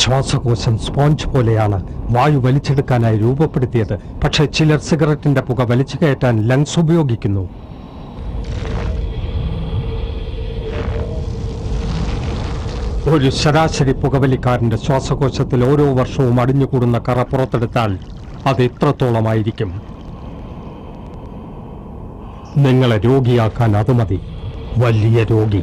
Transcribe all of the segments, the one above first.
ശ്വാസകോശം സ്പോഞ്ച് പോലെയാണ് വായു വലിച്ചെടുക്കാനായി രൂപപ്പെടുത്തിയത്. പക്ഷേ ചിലർ സിഗരറ്റിന്റെ പുക വലിച്ചു കയറ്റാൻ ലങ്സ് ഉപയോഗിക്കുന്നു. ഒരു ശരാശരി പുകവലിക്കാരന്റെ ശ്വാസകോശത്തിൽ ഓരോ വർഷവും അടിഞ്ഞുകൂടുന്ന കറ പുറത്തെടുത്താൽ അത് എത്രത്തോളമായിരിക്കും? നിങ്ങളെ രോഗിയാക്കാൻ അത് മതി. വലിയ രോഗി.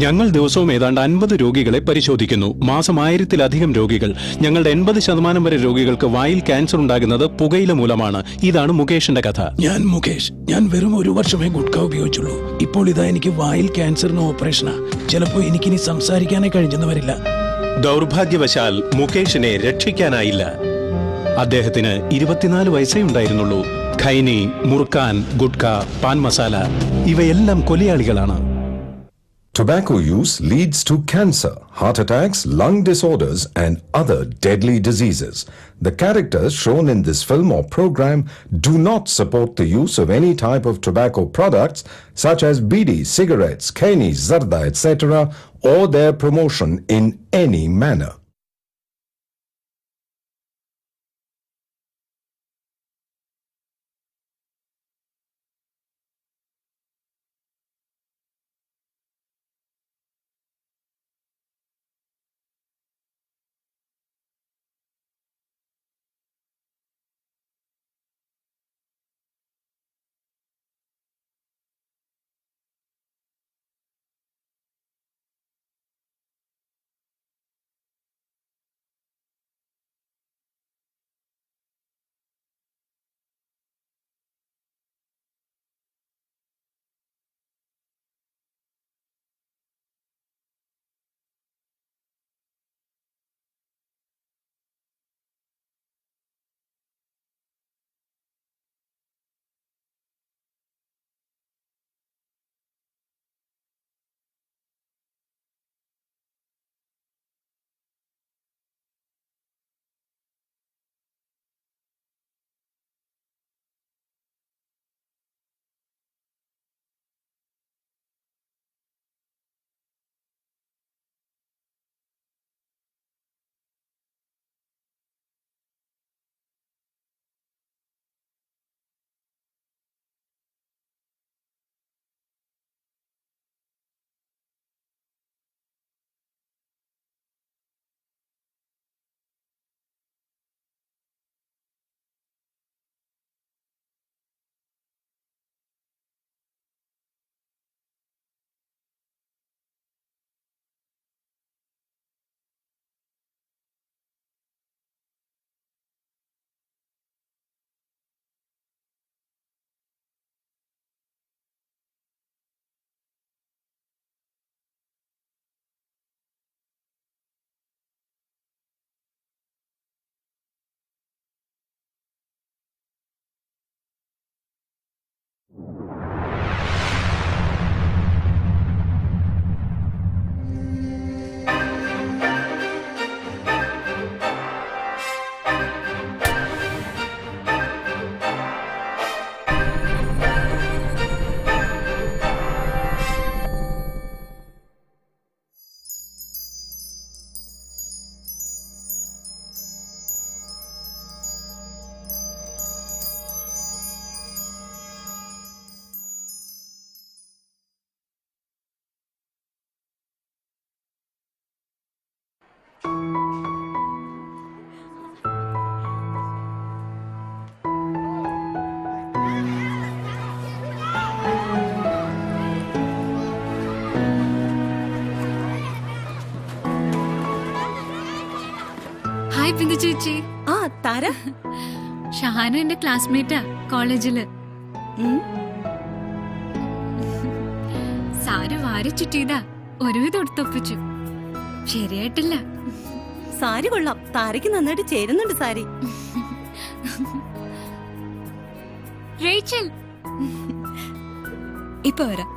ഞങ്ങൾ ദിവസവും ഏതാണ്ട് 50 രോഗികളെ പരിശോധിക്കുന്നു. മാസം 1000-ലധികം രോഗികൾ. ഞങ്ങളുടെ 80% വരെ രോഗികൾക്ക് വായിൽ ക്യാൻസർ ഉണ്ടാകുന്നത് പുകയില മൂലമാണ്. ഇതാണ് മുകേഷിന്റെ കഥ. ഞാൻ മുകേഷ്. ഞാൻ വെറും 1 വർഷമേ ഗുഡ്ക ഉപയോഗിച്ചുള്ളൂ. ഇപ്പോൾ ഇതാ എനിക്ക് വായിൽ ക്യാൻസറിന് ഓപ്പറേഷനാ. ചിലപ്പോൾ എനിക്കിനി സംസാരിക്കാനേ കഴിഞ്ഞെന്ന് വരില്ല. ദൗർഭാഗ്യവശാൽ മുകേഷിനെ രക്ഷിക്കാനായില്ല. അദ്ദേഹത്തിന് 24 വയസ്സേ ഉണ്ടായിരുന്നുള്ളൂ. ഖൈനി, മുറുക്കാൻ, ഗുഡ്ക, പാൻ മസാല ഇവയെല്ലാം കൊലയാളികളാണ്. Tobacco use leads to cancer, heart attacks, lung disorders, and other deadly diseases. The characters shown in this film or program do not support the use of any type of tobacco products such as bidi, cigarettes, khaini, zarda, etc., or their promotion in any manner. Hi Bindu ചേച്ചി. ആ താര. ഷഹാന എന്റെ ക്ലാസ്മേറ്റാ കോളേജില്. സാരി വാരി ചുറ്റിയതാ, ഒരുവിധം എടുത്തൊപ്പിച്ചു. ശരിയായിട്ടില്ല. സാരി കൊള്ളാം. താരയ്ക്ക് നന്നായിട്ട് ചേരുന്നുണ്ട് സാരി. റേച്ചൽ ഇപ്പൊ വരാം.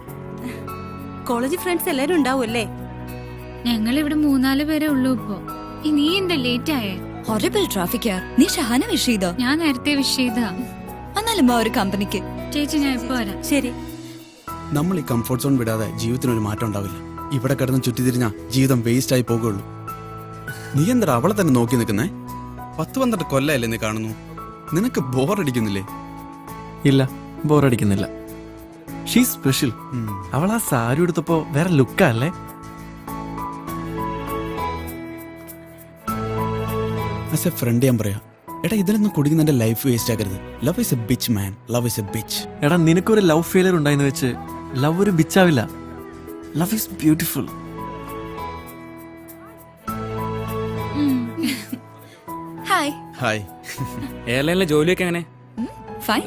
കോളേജ് ഫ്രണ്ട്സ് എല്ലാരും ഉണ്ടാവുമല്ലേ? ഞങ്ങൾ ഇവിടെ 3-4 പേരെ ഉള്ളൂ ഇപ്പൊ. നീ എന്താ ലേറ്റ് ആയേ? ഹൊറിബിൾ ട്രാഫിക്കാ. നീ ഷഹാന വിഷ് ചെയ്തോ? ഞാൻ നേരത്തെ വിഷ് ചെയ്താ. എന്നാലും ഒരു കമ്പനിക്ക്. ചേച്ചി ഞാൻ ഇപ്പൊ വരാം. ശരി. നമ്മൾ ഈ കംഫർട്ട് സോൺ വിടാതെ ജീവിതത്തിനൊരു മാറ്റം ഉണ്ടാവില്ല. ഇവിടെ കിടന്ന് ചുറ്റിത്തിരിഞ്ഞാ ജീവിതം വേസ്റ്റ് ആയി പോകുള്ളൂ. നീ എന്താ അവളെ തന്നെ നോക്കി നിൽക്കുന്നേ? 10-12 കൊല്ലല്ലേ നീ കാണുന്നു. നിനക്ക് ബോറടിക്കുന്നില്ലേ? ഇല്ല, ബോറടിക്കുന്നില്ല. She special. അവൾ ആ സാരി എടുത്തപ്പോ വേറെ ലുക്കല്ലേ? ആസ് എ ഫ്രണ്ട് ഞാൻ പറയാ, എടാ ഇതിലൊന്നും കുടിക്കുന്ന എന്റെ ലൈഫ് വേസ്റ്റ് ആക്കരുത്. Love is a bitch man, love is a bitch. എടാ നിനക്കൊരു ലവ് ഫെയിലിയർ ഉണ്ടായെന്ന് വെച്ച് ലവ് ഒരു ബിച്ചാവില്ല. Love is beautiful. Hi. Hi. എയർലൈനിലെ ജോലിയൊക്കെ എങ്ങനെ? ഫൈൻ.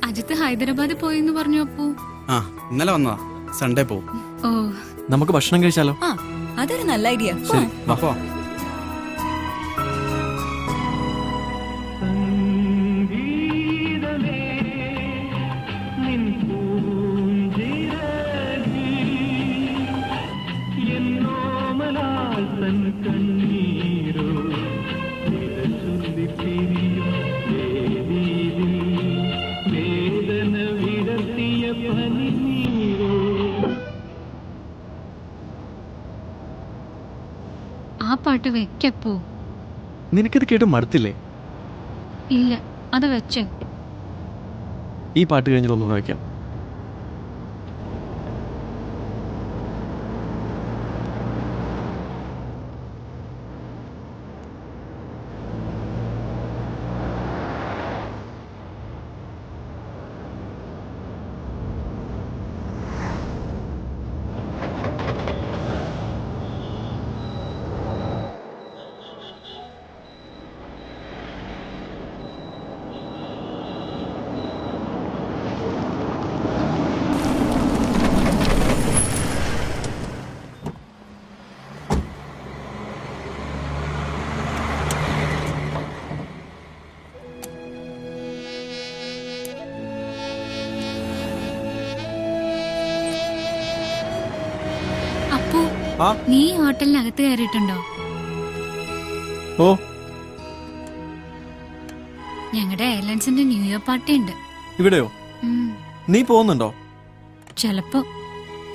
അജിത്ത് ഹൈദരാബാദ് പോയെന്ന് പറഞ്ഞു. അപ്പു ആ ഇന്നലെ വന്നതാ. സൺഡേ പോവും. ഓ, നമുക്ക് ഭക്ഷണം കഴിച്ചാലോ? ആ അതൊരു നല്ല ഐഡിയ. ശരി. അപ്പോ ആ പാട്ട് വെക്കപ്പോ. നിനക്കിത് കേട്ട് മടുത്തില്ലേ? ഇല്ല, അത് വെച്ചേ. ഈ പാട്ട് കഴിഞ്ഞിട്ടൊന്നും വയ്ക്കാം. അപ്പു, ആ? നീ ഹോട്ടലിനകത്ത് കയറിയിട്ടുണ്ടോ? ഓ, ഞങ്ങളുടെ എയർലൈൻസിന്റെ ന്യൂ ഇയർ പാർട്ടി ഉണ്ട്. ഇവിടെയോ? നീ പോകുന്നുണ്ടോ? ചെലപ്പോ.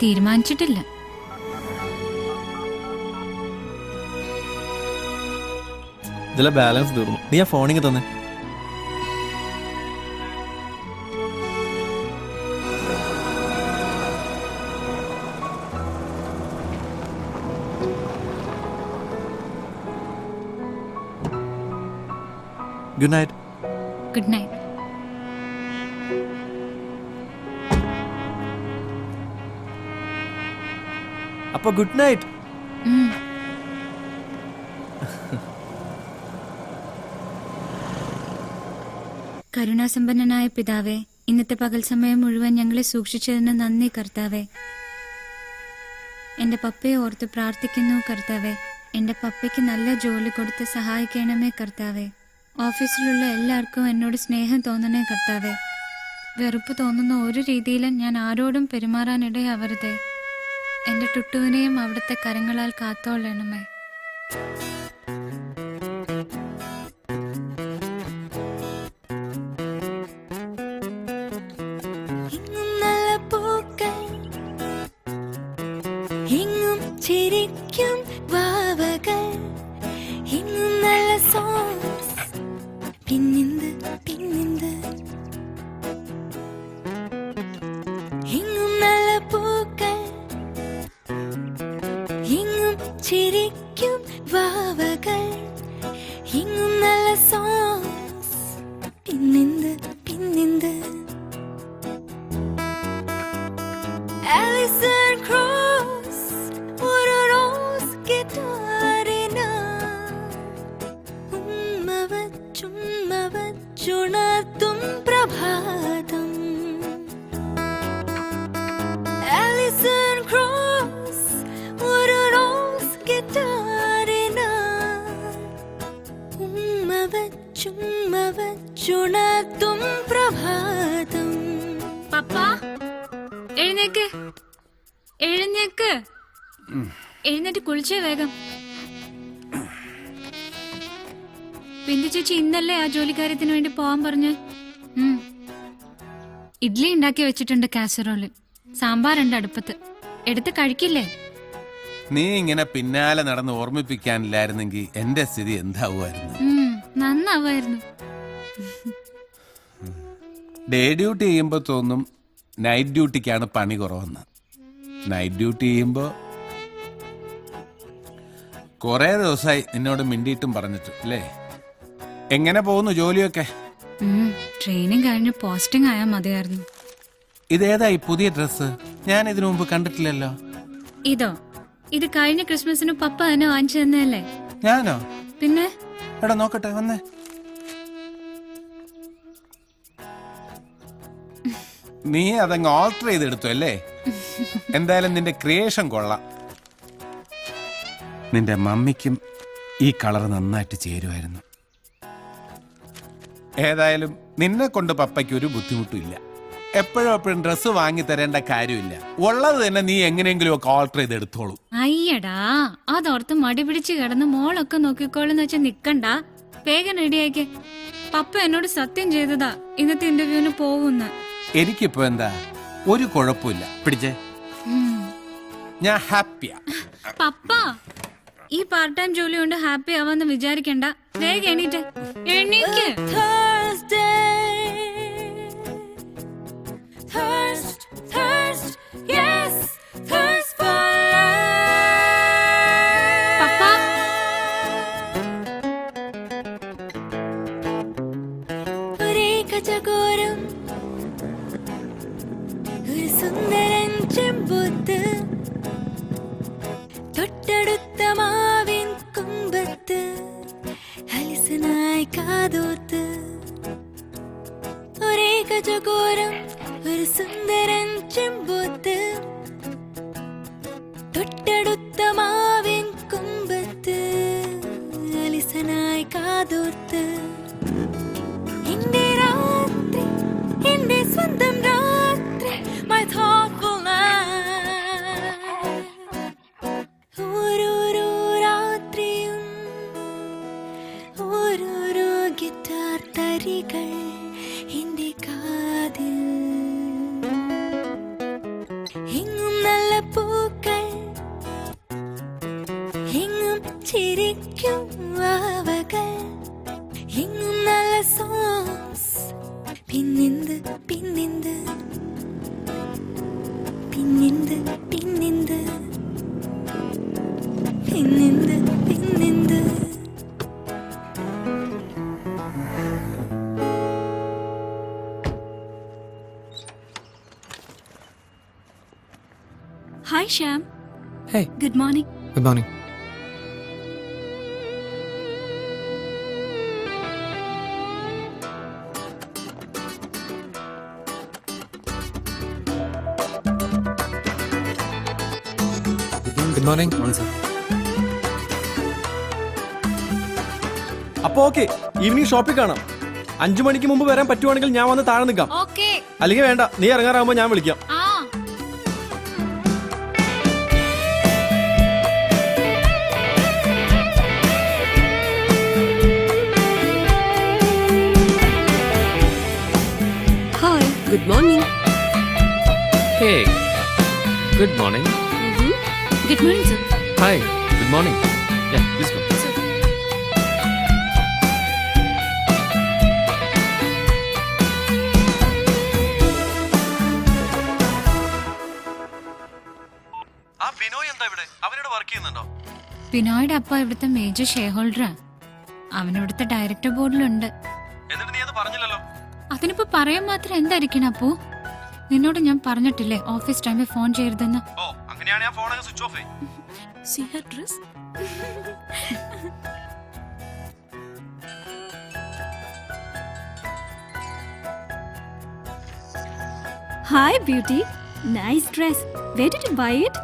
തീരുമാനിച്ചിട്ടില്ല. ഇതിലെ ബാലൻസ് തീർന്നു. നീ ആ ഫോണിങ് തന്നെ. Good night. Good night. അപ്പൊ ഗുഡ് നൈറ്റ്. കരുണാസമ്പന്നനായ പിതാവേ, ഇന്നത്തെ പകൽ സമയം മുഴുവൻ ഞങ്ങളെ സൂക്ഷിച്ചതിന് നന്ദി കർത്താവേ. എന്റെ പപ്പയെ ഓർത്ത് പ്രാർത്ഥിക്കുന്നു കർത്താവേ. എന്റെ പപ്പയ്ക്ക് നല്ല ജോലി കൊടുത്ത് സഹായിക്കണമേ കർത്താവേ. ഓഫീസിലുള്ള എല്ലാവർക്കും എന്നോട് സ്നേഹം തോന്നണേ കർത്താവേ. വെറുപ്പ് തോന്നുന്ന ഒരു രീതിയിലും ഞാൻ ആരോടും പെരുമാറാനിടയാവരുതേ. എന്റെ ടുട്ടുവിനെയും അവിടുത്തെ കരങ്ങളാൽ കാത്തോളണമേ. പപ്പാ, എഴുന്നേക്ക്, എഴുന്നേക്ക്. എഴുന്നേറ്റ് കുളിച്ചേ വേഗം. ബിന്ദു ചേച്ചി ഇന്നല്ലേ ആ ജോലിക്കാര്യത്തിന് വേണ്ടി പോവാൻ പറഞ്ഞു. ഇഡ്ലി ഉണ്ടാക്കി വെച്ചിട്ടുണ്ട് കാസറോളിൽ. സാമ്പാറുണ്ട് അടുപ്പത്ത്. എടുത്ത് കഴിക്കില്ലേ? നീ ഇങ്ങനെ പിന്നാലെ നടന്ന് ഓർമ്മിപ്പിക്കാനില്ലായിരുന്നെങ്കിൽ എന്റെ സ്ഥിതി എന്താവുമായിരുന്നു? നന്നാവായിരുന്നു. ഡേ ഡ്യൂട്ടി ചെയ്യുമ്പോ തോന്നും നൈറ്റ് ഡ്യൂട്ടിക്കാണ് പണി കുറവെന്ന്. നൈറ്റ് ഡ്യൂട്ടി ചെയ്യുമ്പോ കുറെ ദിവസമായി നിന്നോട് മിണ്ടിയിട്ടും പറഞ്ഞിട്ട് അല്ലേ? എങ്ങനെ പോകുന്നു ജോലിയൊക്കെ? ട്രെയിനിങ് കഴിഞ്ഞ് പോസ്റ്റിംഗ് ആയാൽ മതിയായിരുന്നു. ഇതേതായി പുതിയ ഡ്രസ്സ്? ഞാൻ ഇതിനു മുമ്പ് കണ്ടിട്ടില്ലല്ലോ. ഇതോ? ഇത് കഴിഞ്ഞ ക്രിസ്മസിന് പപ്പ തന്നെ വാങ്ങിച്ചു തന്നെയല്ലേ? ഞാനോ? പിന്നെ എടാ നോക്കട്ടെ, വന്നേ. നീ അതങ്ങ് ഓൾട്ടർ ചെയ്തെടുത്തു അല്ലേ? എന്തായാലും നിന്റെ ക്രിയേഷൻ കൊള്ളാം. നിന്റെ മമ്മിക്കും ഈ കളർ നന്നായിട്ട് ചേരുമായിരുന്നു. ഏതായാലും നിന്നെ കൊണ്ട് പപ്പയ്ക്ക് ഒരു ബുദ്ധിമുട്ടും ഇല്ല. എപ്പോഴും ഡ്രസ്സ് വാങ്ങി തരേണ്ട കാര്യമില്ല. ഉള്ളത് തന്നെ നീ എങ്ങനെയെങ്കിലും ഒക്കെ ഓൾട്ടർ ചെയ്ത് എടുത്തോളൂ. അയ്യടാ, അതോർത്ത് മടി പിടിച്ച് കിടന്ന് മോളൊക്കെ നോക്കിക്കോളെന്ന് വെച്ചാൽ നിക്കണ്ട. വേഗം റെഡിയാക്കി. പപ്പ എന്നോട് സത്യം ചെയ്തതാ ഇന്നത്തെ ഇന്റർവ്യൂവിന് പോവുന്ന. എനിക്കിപ്പോ എന്താ, ഒരു കുഴപ്പമില്ല. പിടിച്ചേ, ഞാൻ ഹാപ്പിയാ. പപ്പ, ഈ പാർട്ട് ടൈം ജോലി കൊണ്ട് ഹാപ്പി ആവാന്ന് വിചാരിക്കണ്ട. വേഗം എണീറ്റ്. എണീക്ക്. പപ്പ, ഒരേ കചകോരം ഒരു സുന്ദരൻ ചെമ്പൂത്ത് തൊട്ടടുത്ത മാവിൻ കുമ്പത്ത് ഹലിസനായി കാതോത്ത്. ഒരേ കചകോരം ഒരു സുന്ദരൻ ചെമ്പൂത്ത് തൊട്ടടുത്ത മാവിൻ കുമ്പത്ത് ഹലിസനായി കാതോർത്ത്. എന്റെ രാത്രി, എന്റെ സ്വന്തം രാത്രി, my thoughtful night. ഓരോരോ രാത്രിയും ഓരോരോ ഗിറ്റാർ തരികൾ എന്റെ കാതിൽ. എങ്ങും നല്ല പൂക്കൾ, എങ്ങും ചിരിക്കും വാവകൾ, എങ്ങും നല്ല സോങ്സ്. പിന്നെന്ത് പിന്നെന്ത് പിന്നെന്ത് പിന്നെന്ത് പിന്നെന്ത് പിന്നെന്ത്. Hi Shyam. Hey. Good morning. Good morning. Good morning sir. അപ്പൊ ഓക്കെ, ഈവനിങ് ഷോപ്പിൽ കാണാം. 5 മണിക്ക് മുമ്പ് വരാൻ പറ്റുവാണെങ്കിൽ ഞാൻ വന്ന് താഴെ നിൽക്കാം. ഓക്കേ. അല്ലെങ്കിൽ വേണ്ട, നീ ഇറങ്ങാറാകുമ്പോ ഞാൻ വിളിക്കാം. ആ, hi. Good morning. Hey good morning. Good morning sir. Hi good morning. Please come. ആ ബിനോയ് എന്താ ഇവിടെ? അവനോട് വർക്ക് ചെയ്യുന്നുണ്ടോ? ബിനോയുടെ അപ്പ ഇവിടുത്തെ മേജർ ഷെയർ ഹോൾഡറാ. അവനിവിടുത്തെ ഡയറക്ടർ ബോർഡിലുണ്ട്. എന്നിട്ട് നീ അത് പറഞ്ഞില്ലല്ലോ. അതിനിപ്പോ പറയാൻ മാത്രം എന്തായിരിക്കണം അപ്പു? നിന്നോട് ഞാൻ പറഞ്ഞിട്ടില്ലേ ഓഫീസ് ടൈമിൽ ഫോൺ ചെയ്യരുതെന്ന്? ഓ, അങ്ങനെയാണ് ഞാൻ phone switch off. See her dress? Hi beauty. Nice dress. Where did you buy it?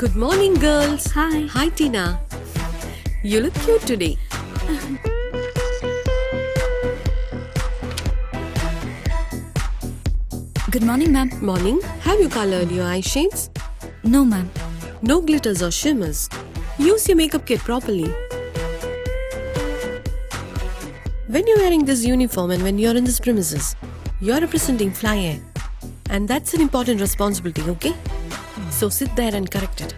Good morning, girls. Hi. Hi, Tina. You look cute today. Good morning, ma'am. Morning. Have you colored your eye shades? No, ma'am. No glitters or shimmers. Use your makeup kit properly. When you're wearing this uniform and when you're in this premises, you're representing Fly Air. And that's an important responsibility, okay? So sit there and correct it.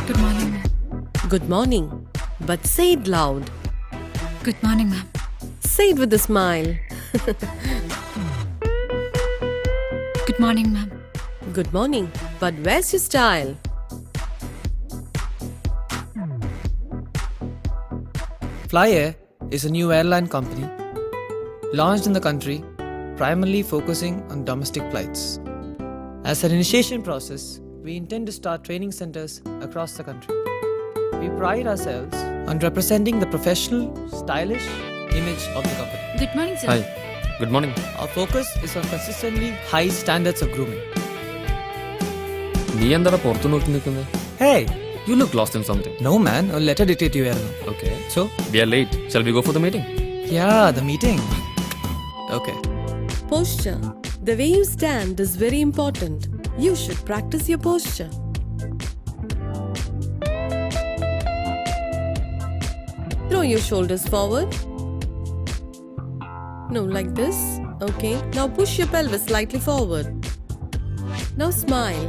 Good morning, ma'am. Good morning. But say it loud. Good morning, ma'am. Say it with a smile. Good morning, ma'am. Good morning. But where's your style? Fly Air is a new airline company launched in the country, primarily focusing on domestic flights. As an initiation process, we intend to start training centers across the country. We pride ourselves on representing the professional, stylish image of the company. Good morning, sir. Hi. Good morning. Our focus is on consistently high standards of grooming. നീ എന്താടാ പുറത്തു നോക്കി നിൽക്കുന്നത്? Hey! You look lost in something. No man, a letter dictated you. Okay. So? We are late. Shall we go for the meeting? Yeah, the meeting. Okay. Posture. The way you stand is very important. You should practice your posture. Throw your shoulders forward. No, like this. Okay. Now push your pelvis slightly forward. Now smile.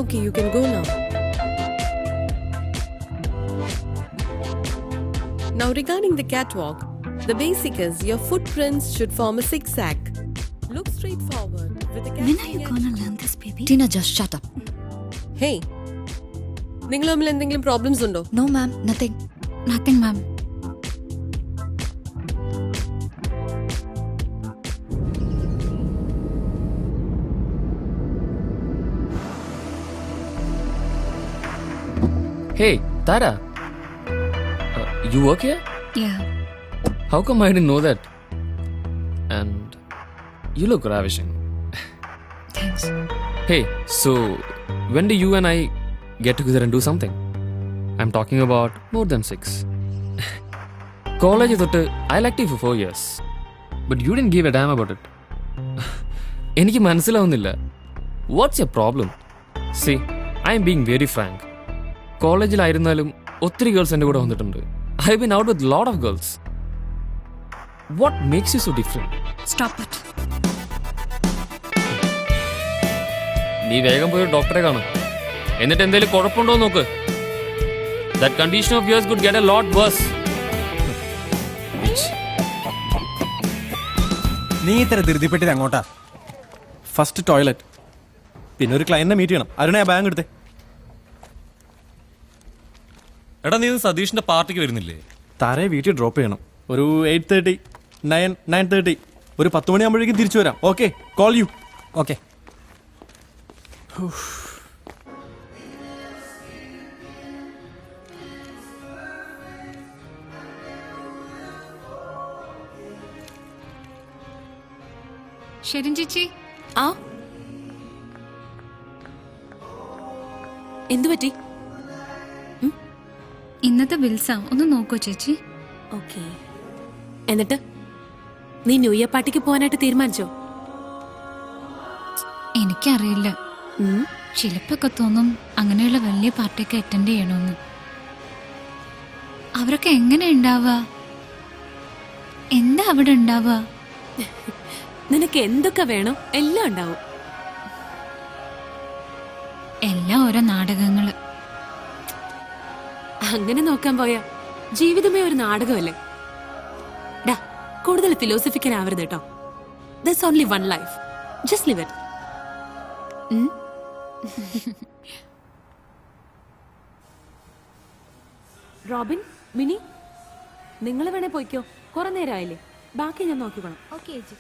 Okay, you can go now. Now regarding the catwalk, the basic is your footprints should form a zigzag. Look straight forward with the When are you gonna learn this, baby? Tina, just shut up. Hey, നിങ്ങൾ തമ്മിൽ എന്തെങ്കിലും problems ഉണ്ടോ? No, ma'am. Nothing. Nothing, ma'am. Hey, Tara. You work here? Yeah. How come I didn't know that? And you look ravishing. Thanks. Hey, so when do you and I get together and do something? I'm talking about more than 6. College തൊട്ട് I liked you for 4 years. But you didn't give a damn about it. എനിക്ക് മനസ്സിലാവുന്നില്ല. What's your problem? See, I'm being very frank. കോളേജിലായിരുന്നാലും ഒത്തിരി girls എൻ്റെ കൂടെ വന്നിട്ടുണ്ട്. I been out with lot of girls. What makes you so different? Stop it. നീ വേഗം പോയി ഡോക്ടറെ കാണും. എന്നിട്ട് എന്തെങ്കിലും കുഴപ്പമുണ്ടോ നോക്ക്. That condition of yours could get a lot worse. നീ ഇത്ര ധൃതിപ്പെട്ടിട്ട് അങ്ങോട്ടാ? ഫസ്റ്റ് ടോയ്ലറ്റ്, പിന്നെ ഒരു ക്ലയന്റിനെ മീറ്റ് ചെയ്യണം. അരുണേ, ആ ബാങ്ക് എടുത്തേ. എടാ, നീ സതീഷിന്റെ പാർട്ടിക്ക് വരുന്നില്ലേ? താരെ വീട്ടിൽ ഡ്രോപ്പ് ചെയ്യണം. ഒരു 8:30, 9:30, ഒരു 10 മണിയാകുമ്പോഴേക്കും തിരിച്ചു വരാം. Okay, call you. ഓക്കെ. ശരി ചേച്ചി. ആ, എന്തു പറ്റി? ഇന്നത്തെ ബിൽസാ, ഒന്ന് നോക്കൂ ചേച്ചി. ഓക്കെ. എന്നിട്ട് നീ ന്യൂ ഇയർ പാർട്ടിക്ക് പോകാനായിട്ട് തീരുമാനിച്ചോ? എനിക്കറിയില്ല. ചിലപ്പൊക്കെ തോന്നും അങ്ങനെയുള്ള വലിയ പാർട്ടിയൊക്കെ അറ്റൻഡ് ചെയ്യണമെന്ന്. അവരൊക്കെ എങ്ങനെ ഉണ്ടാവുക? എന്താ അവിടെ ഉണ്ടാവുക? നിനക്ക് എന്തൊക്കെ വേണോ എല്ലാം ഉണ്ടാവും. എല്ലാം ഓരോ നാടകങ്ങള്. അങ്ങനെ നോക്കാൻ പോയാ ജീവിതമേ ഒരു നാടകമല്ലേ? ഡാ, കൂടുതൽ ഫിലോസഫിക്കൽ ആവരുത് കേട്ടോ. There's only one life. Just live it. Robin, mini, നിങ്ങൾ വേണേ പോയിക്കോ. കുറെ നേരമായില്ലേ, ബാക്കി ഞാൻ നോക്കിക്കോളാം. ഓക്കെ ചേച്ചി.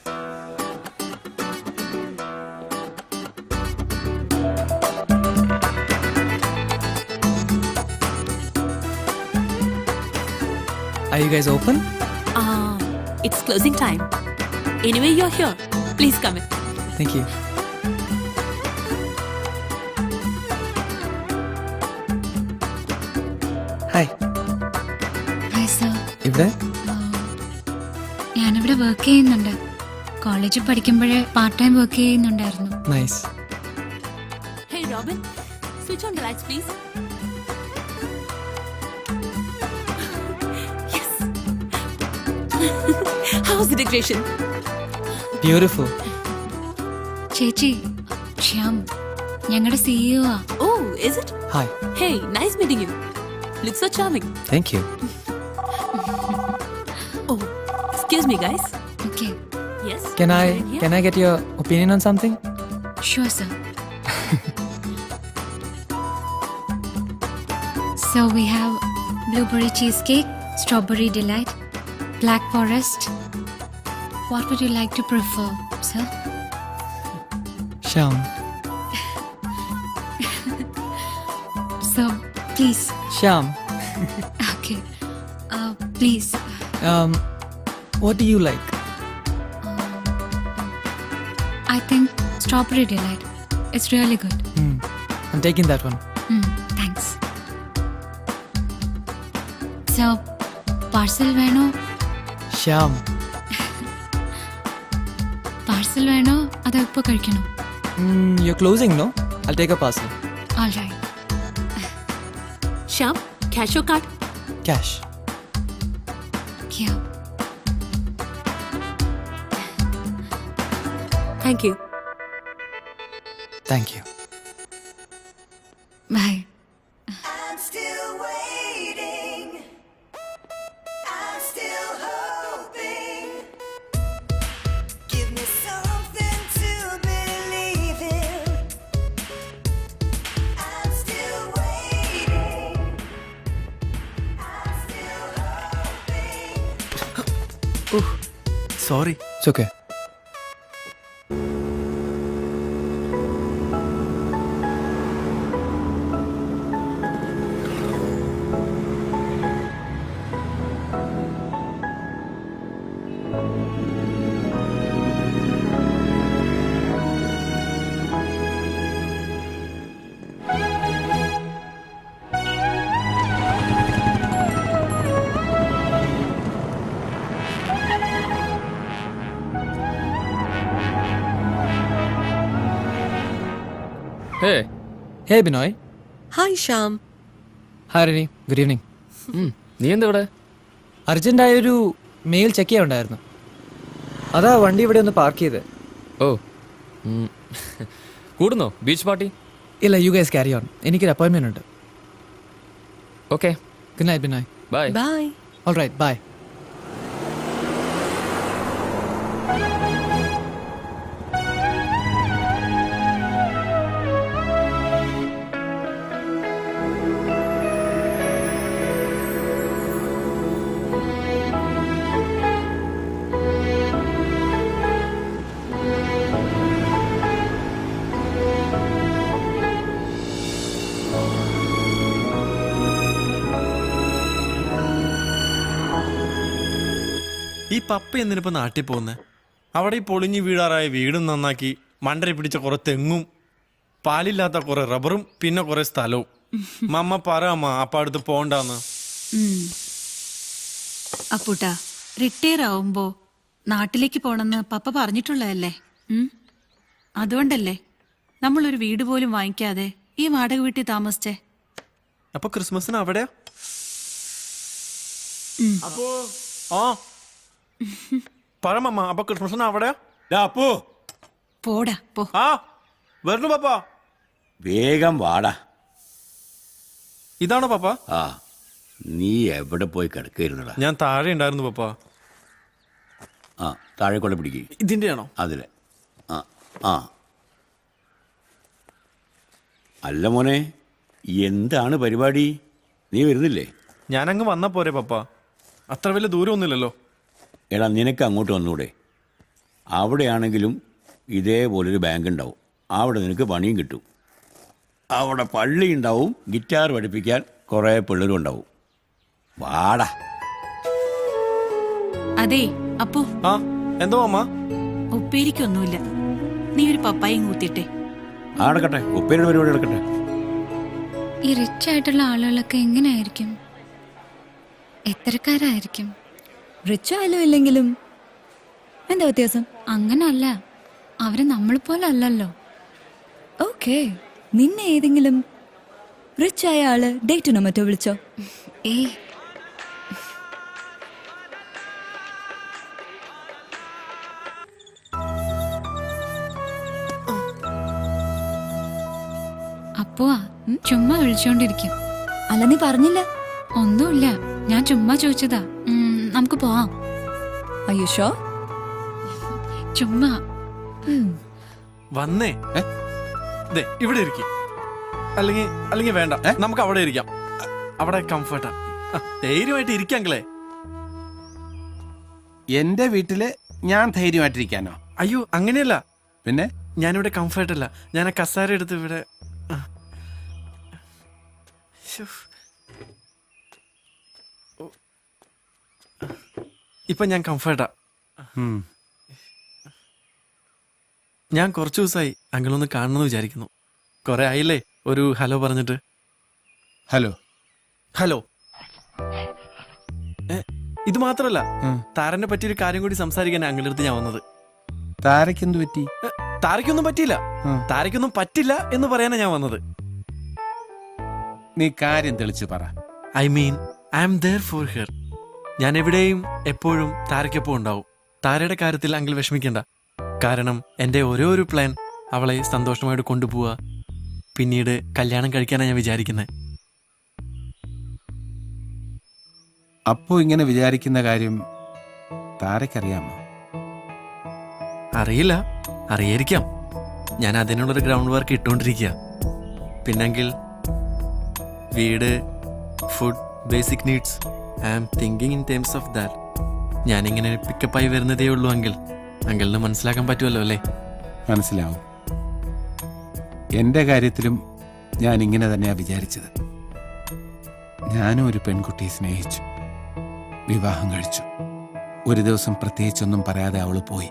Are you guys open? It's closing time. Anyway, you're here. Please come in. Thank you. Hi. Then? ഞാനിവിടെ വർക്ക് ചെയ്യുന്നുണ്ട്. കോളേജിൽ പഠിക്കുമ്പോഴേ പാർട്ട് ടൈം വർക്ക് ചെയ്യുന്നുണ്ടായിരുന്നു. Nice. Hey Robin, switch on the lights please. Yes. How's the decoration? Beautiful. ചേച്ചി, ശ്യാം ഞങ്ങളുടെ CEO ആ. Oh, is it? Hi. Hey, nice meeting you. Looks so charming. Thank you. Oh, excuse me guys. Okay, Yes. Can you're in here? I get your opinion on something? sure sir. So we have blueberry cheesecake, strawberry delight, black forest. What would you like to prefer, sir? Shyam. So please. Shyam. Okay. Please. What do you like? I think strawberry delight. It's really good. I'm taking that one. Thanks. So, parcel വേണോ? Shyam. Parcel വേണോ അതോ ഇപ്പോൾ കഴിക്കണോ? You're closing, no? I'll take a parcel. All right. Shyam, cash or card? Cash. Yeah. Thank you. Thank you. Bye. I'm still waiting. I'm still hoping. Give me something to believe in. I'm still waiting. I'm still hoping. Sorry. It's okay. Hey. Hey, Binoy. Hi, Shyam. Hi, Rini. Good evening. നീ എന്താ ഇവിടെ? അർജന്റായൊരു mail check ചെയ്യാനുണ്ടായിരുന്നു. അതാ വണ്ടി ഇവിടെ ഒന്ന് park ചെയ്ത്. ഓ. കൂടുന്നോ ബീച്ച് പാർട്ടി? ഇല്ല, യു ഗൈസ് ക്യാരി ഓൺ. എനിക്കൊരു അപ്പോയിൻമെന്റ് ഉണ്ട്. Okay. Good night Binoy. Bye. Bye. All right, bye. ഈ പപ്പ എന്തിനിപ്പോ നാട്ടിൽ പോകുന്നേ? അവിടെ ഈ പൊളിഞ്ഞു വീഴാറായ വീടും നന്നാക്കി മണ്ടരെ പിടിച്ച കുറെ തെങ്ങും പാലില്ലാത്ത കുറെ റബ്ബറും പിന്നെ കുറെ സ്ഥലവും. മമ്മ പറ അമ്മ അപ്പ അടുത്ത് പോണ്ടാന്ന്. അപ്പൂട്ടാ, റിട്ടയർ ആവുമ്പോ നാട്ടിലേക്ക് പോണെന്ന് പപ്പ പറഞ്ഞിട്ടുള്ളതല്ലേ? അതുകൊണ്ടല്ലേ നമ്മളൊരു വീട് പോലും വാങ്ങിക്കാതെ ഈ വാടക വീട്ടിൽ താമസിച്ചേ. അപ്പൊ ക്രിസ്മസിന് അവിടെയാ? അപ്പോ ആ പറമമ്മ, അപ്പൊ ക്രിസ്മസിന് അവിടെയാ? അപ്പോ പോടാ പോ. ആ വരണു പപ്പ. വേഗം വാടാ. ഇതാണോ പപ്പ? ആ, നീ എവിടെ പോയി കിടക്കായിരുന്നടാ? ഞാൻ താഴെ ഉണ്ടായിരുന്നു പപ്പ. ആ, താഴെ കൊണ്ട് പിടിക്കുക. ഇതിന്റെയാണോ? അതിലെ. ആ ആ അല്ല മോനെ, എന്താണ് പരിപാടി? നീ വരുന്നില്ലേ? ഞാനങ്ങ് വന്നാ പോരെ പപ്പ, അത്ര വലിയ ദൂരമൊന്നുമില്ലല്ലോ. എടാ, നിനക്ക് അങ്ങോട്ട് വന്നൂടെ? അവിടെയാണെങ്കിലും ഇതേപോലൊരു ബാങ്ക് ഉണ്ടാവും. അവിടെ നിനക്ക് പണിയും കിട്ടും. അവിടെ പള്ളി ഉണ്ടാവും, ഗിറ്റാർ പഠിപ്പിക്കാൻ കുറേ പിള്ളേരും ഉണ്ടാവും. വാടാ. അതെ അപ്പോ. ആ എന്തോ അമ്മ? ഉപ്പേരിക്കൊന്നുമില്ല, നീ ഒരു പപ്പായും കൂത്തിട്ടെ. ആ നടക്കട്ടെ, ഉപ്പേരുടെ പരിപാടി നടക്കട്ടെ. ഈ റിച്ച് ആയിട്ടുള്ള ആളുകളൊക്കെ എങ്ങനെയായിരിക്കും? എത്രക്കാരായിരിക്കും? റിച്ച് ആയാലും ഇല്ലെങ്കിലും എന്താ വ്യത്യാസം? അങ്ങനല്ല, അവര് നമ്മളെ പോലെ അല്ലല്ലോ. ഓക്കെ, നിന്നെ ഏതെങ്കിലും റിച്ച് ആയ ആള് ഡേറ്റിനോ മറ്റോ വിളിച്ചോ? ഏയ്, അപ്പോ ചുമ്മാ വിളിച്ചോണ്ടിരിക്കും. അല്ല, നീ പറഞ്ഞില്ല? ഒന്നുമില്ല, ഞാൻ ചുമ്മാ ചോദിച്ചതാ. നമുക്ക് പോവാം. അയ്യോ, ചുമ്മാ. വന്നേ ദേ ഇവിടെ ഇരിക്കും. അല്ലെങ്കിൽ വേണ്ട, നമുക്ക് അവിടെ ഇരിക്കാം. അവിടെ കംഫർട്ടാ. ധൈര്യമായിട്ട് ഇരിക്കാങ്കളെ. എന്റെ വീട്ടില് ഞാൻ ധൈര്യമായിട്ടിരിക്കാനോ? അയ്യോ, അങ്ങനെയല്ല. പിന്നെ ഞാനിവിടെ കംഫർട്ടല്ല. ഞാൻ ആ കസാര എടുത്ത് ഇവിടെ. ഇപ്പൊ ഞാൻ കംഫർട്ടാ. ഞാൻ കുറച്ചു ദിവസമായി അങ്കിളൊന്ന് കാണണമെന്ന് വിചാരിക്കുന്നു. കുറെ ആയില്ലേ ഒരു ഹലോ പറഞ്ഞിട്ട്. Hello hello. ഇത് മാത്രല്ല, താരനെ പറ്റിയൊരു കാര്യം കൂടി സംസാരിക്കാൻ അങ്കിളുടെ അടുത്ത് ഞാൻ വന്നത്. താരക്കെന്തു പറ്റി? താരക്കൊന്നും പറ്റിയില്ല. താരക്കൊന്നും പറ്റില്ല എന്ന് പറയാനാ ഞാൻ വന്നത്. നീ കാര്യം തെളിച്ചു പറ. I mean, I am there for her. ഞാൻ എവിടെയും എപ്പോഴും താരയ്ക്കൊപ്പം ഉണ്ടാവും. താരയുടെ കാര്യത്തിൽ അങ്കിൾ വിഷമിക്കണ്ട. കാരണം എൻ്റെ ഓരോ പ്ലാൻ അവളെ സന്തോഷമായിട്ട് കൊണ്ടുപോവുക, പിന്നീട് കല്യാണം കഴിക്കാനാണ് ഞാൻ വിചാരിക്കുന്നത്. അപ്പോ ഇങ്ങനെ വിചാരിക്കുന്ന കാര്യം താരക്കറിയാമോ? അറിയില്ല, അറിയായിരിക്കാം. ഞാൻ അതിനുള്ളൊരു ഗ്രൗണ്ട് വർക്ക് ഇട്ടുകൊണ്ടിരിക്കുക. പിന്നെങ്കിൽ വീട്, food, basic needs. I am thinking in terms of that. ഞാനിങ്ങനെ പിക്കപ്പായി വരുന്നതേ ഉള്ളൂ അങ്കിൾ. അങ്കിളിന് മനസ്സിലാക്കാൻ പറ്റുമല്ലോ അല്ലേ? മനസ്സിലാവും. എന്റെ കാര്യത്തിലും ഞാൻ ഇങ്ങനെ തന്നെയാ വിചാരിച്ചത്. ഞാനും ഒരു പെൺകുട്ടിയെ സ്നേഹിച്ചു, വിവാഹം കഴിച്ചു. ഒരു ദിവസം പ്രത്യേകിച്ചൊന്നും പറയാതെ അവള് പോയി.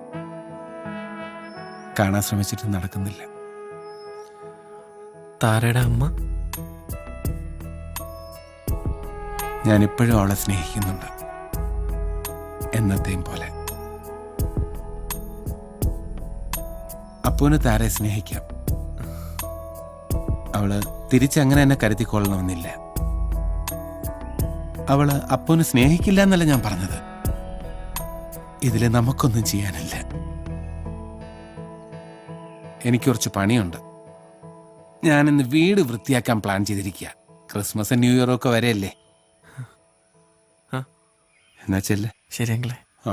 കാണാൻ ശ്രമിച്ചിട്ട് നടക്കുന്നില്ല. താരയുടെ അമ്മ? ഞാനിപ്പോഴും അവളെ സ്നേഹിക്കുന്നുണ്ട്, എന്നത്തെയും പോലെ. അപ്പൂന് താരെ സ്നേഹിക്കാം. അവള് തിരിച്ചങ്ങനെ എന്നെ കരുതിക്കൊള്ളണമെന്നില്ല. അവള് അപ്പൂന് സ്നേഹിക്കില്ല എന്നല്ല ഞാൻ പറഞ്ഞത്. ഇതില് നമുക്കൊന്നും ചെയ്യാനില്ല. എനിക്ക് കുറച്ച് പണിയുണ്ട്. ഞാനിന്ന് വീട് വൃത്തിയാക്കാൻ പ്ലാൻ ചെയ്തിരിക്കുക. ക്രിസ്മസ് ന്യൂ ഇയർ ഒക്കെ വരെയല്ലേ. എന്നാ ചെല്ലേ. ശരി അങ്കിളെ. ആ,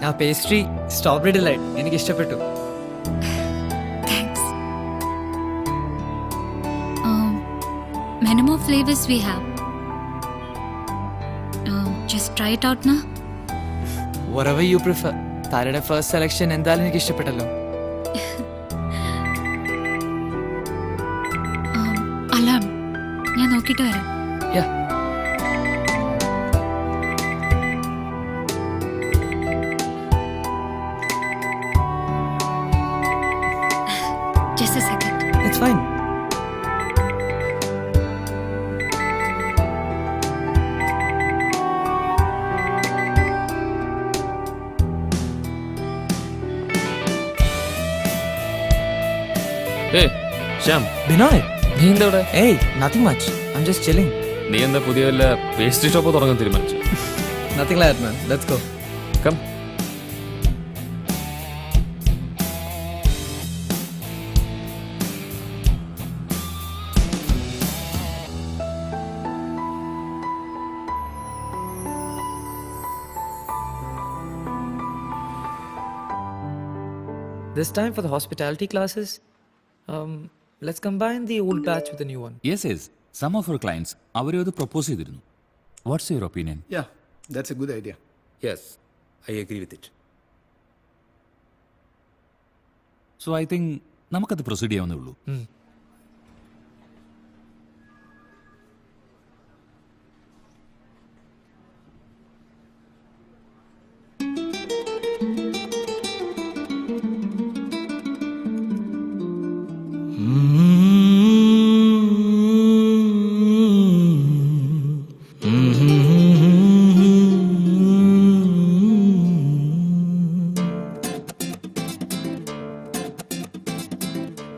ആ പേസ്ട്രി സ്ട്രോബെറി ഡിലൈറ്റ് എനിക്ക് ഇഷ്ടപ്പെട്ടു. thanks. Many more flavors we have. Just try it out now. Whatever you prefer. താരയുടെ ഫസ്റ്റ് സെലക്ഷൻ എന്തായാലും എനിക്ക് ഇഷ്ടപ്പെട്ടല്ലോ. അലാം, ഞാൻ നോക്കിയിട്ട് വരാം. Yeah. Just a second. It's fine. Hey, Shyam. Binoy. നീ എന്താ ഇവിടെ? Hey, nothing much. I'm just chilling. നീ എന്താ പുതിയ വല്ല പേസ്ട്രി ഷോപ്പ് തുടങ്ങാൻ തീരുമാനിച്ചു? Nothing like that, man. Let's go. Come. This time for the hospitality classes, Let's combine the old batch with the new one. Yes yes some of our clients അവരും അത് propose ചെയ്തിരുന്നു. What's your opinion? Yeah, that's a good idea. Yes I agree with it. So I think നമുക്കത് proceed ചെയ്യാവുന്നേ ഉള്ളൂ.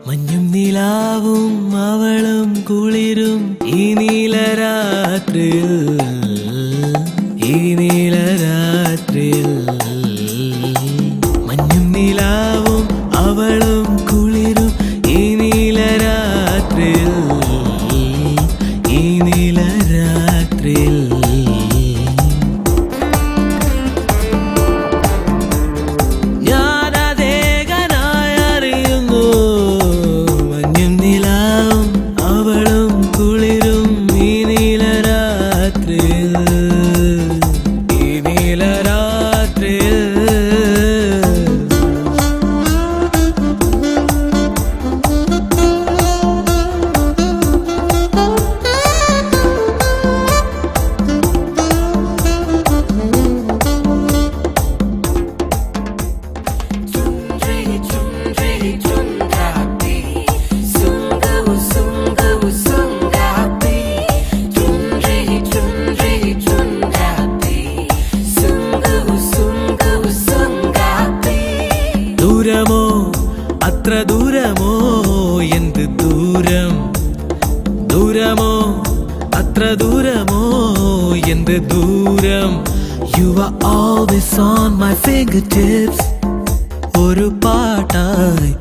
മഞ്ഞും നിലാവും അവളും കുളിരും ഈ നീലരാത്രിയിൽ, ഈ നീലരാത്രിയിൽ. മഞ്ഞും നിലാവും അവളും കുളിരും ഈ നീലരാത്രിയിൽ, ഈ നീലരാത്രിയിൽ. ഞാനതേകനായി അറിയുന്നു മഞ്ഞും നിലാവും അവളും കുളിരും ഈ നീലരാത്രിയിൽ, ഈ നീലരാത്രിയിൽ. ദൂരമോ അത്ര ദൂരമോ എന്ത് ദൂരം, ദൂരമോ അത്ര ദൂരമോ എന്ത് ദൂരം. You are always on my fingertips, ഒരു പാട്ടായി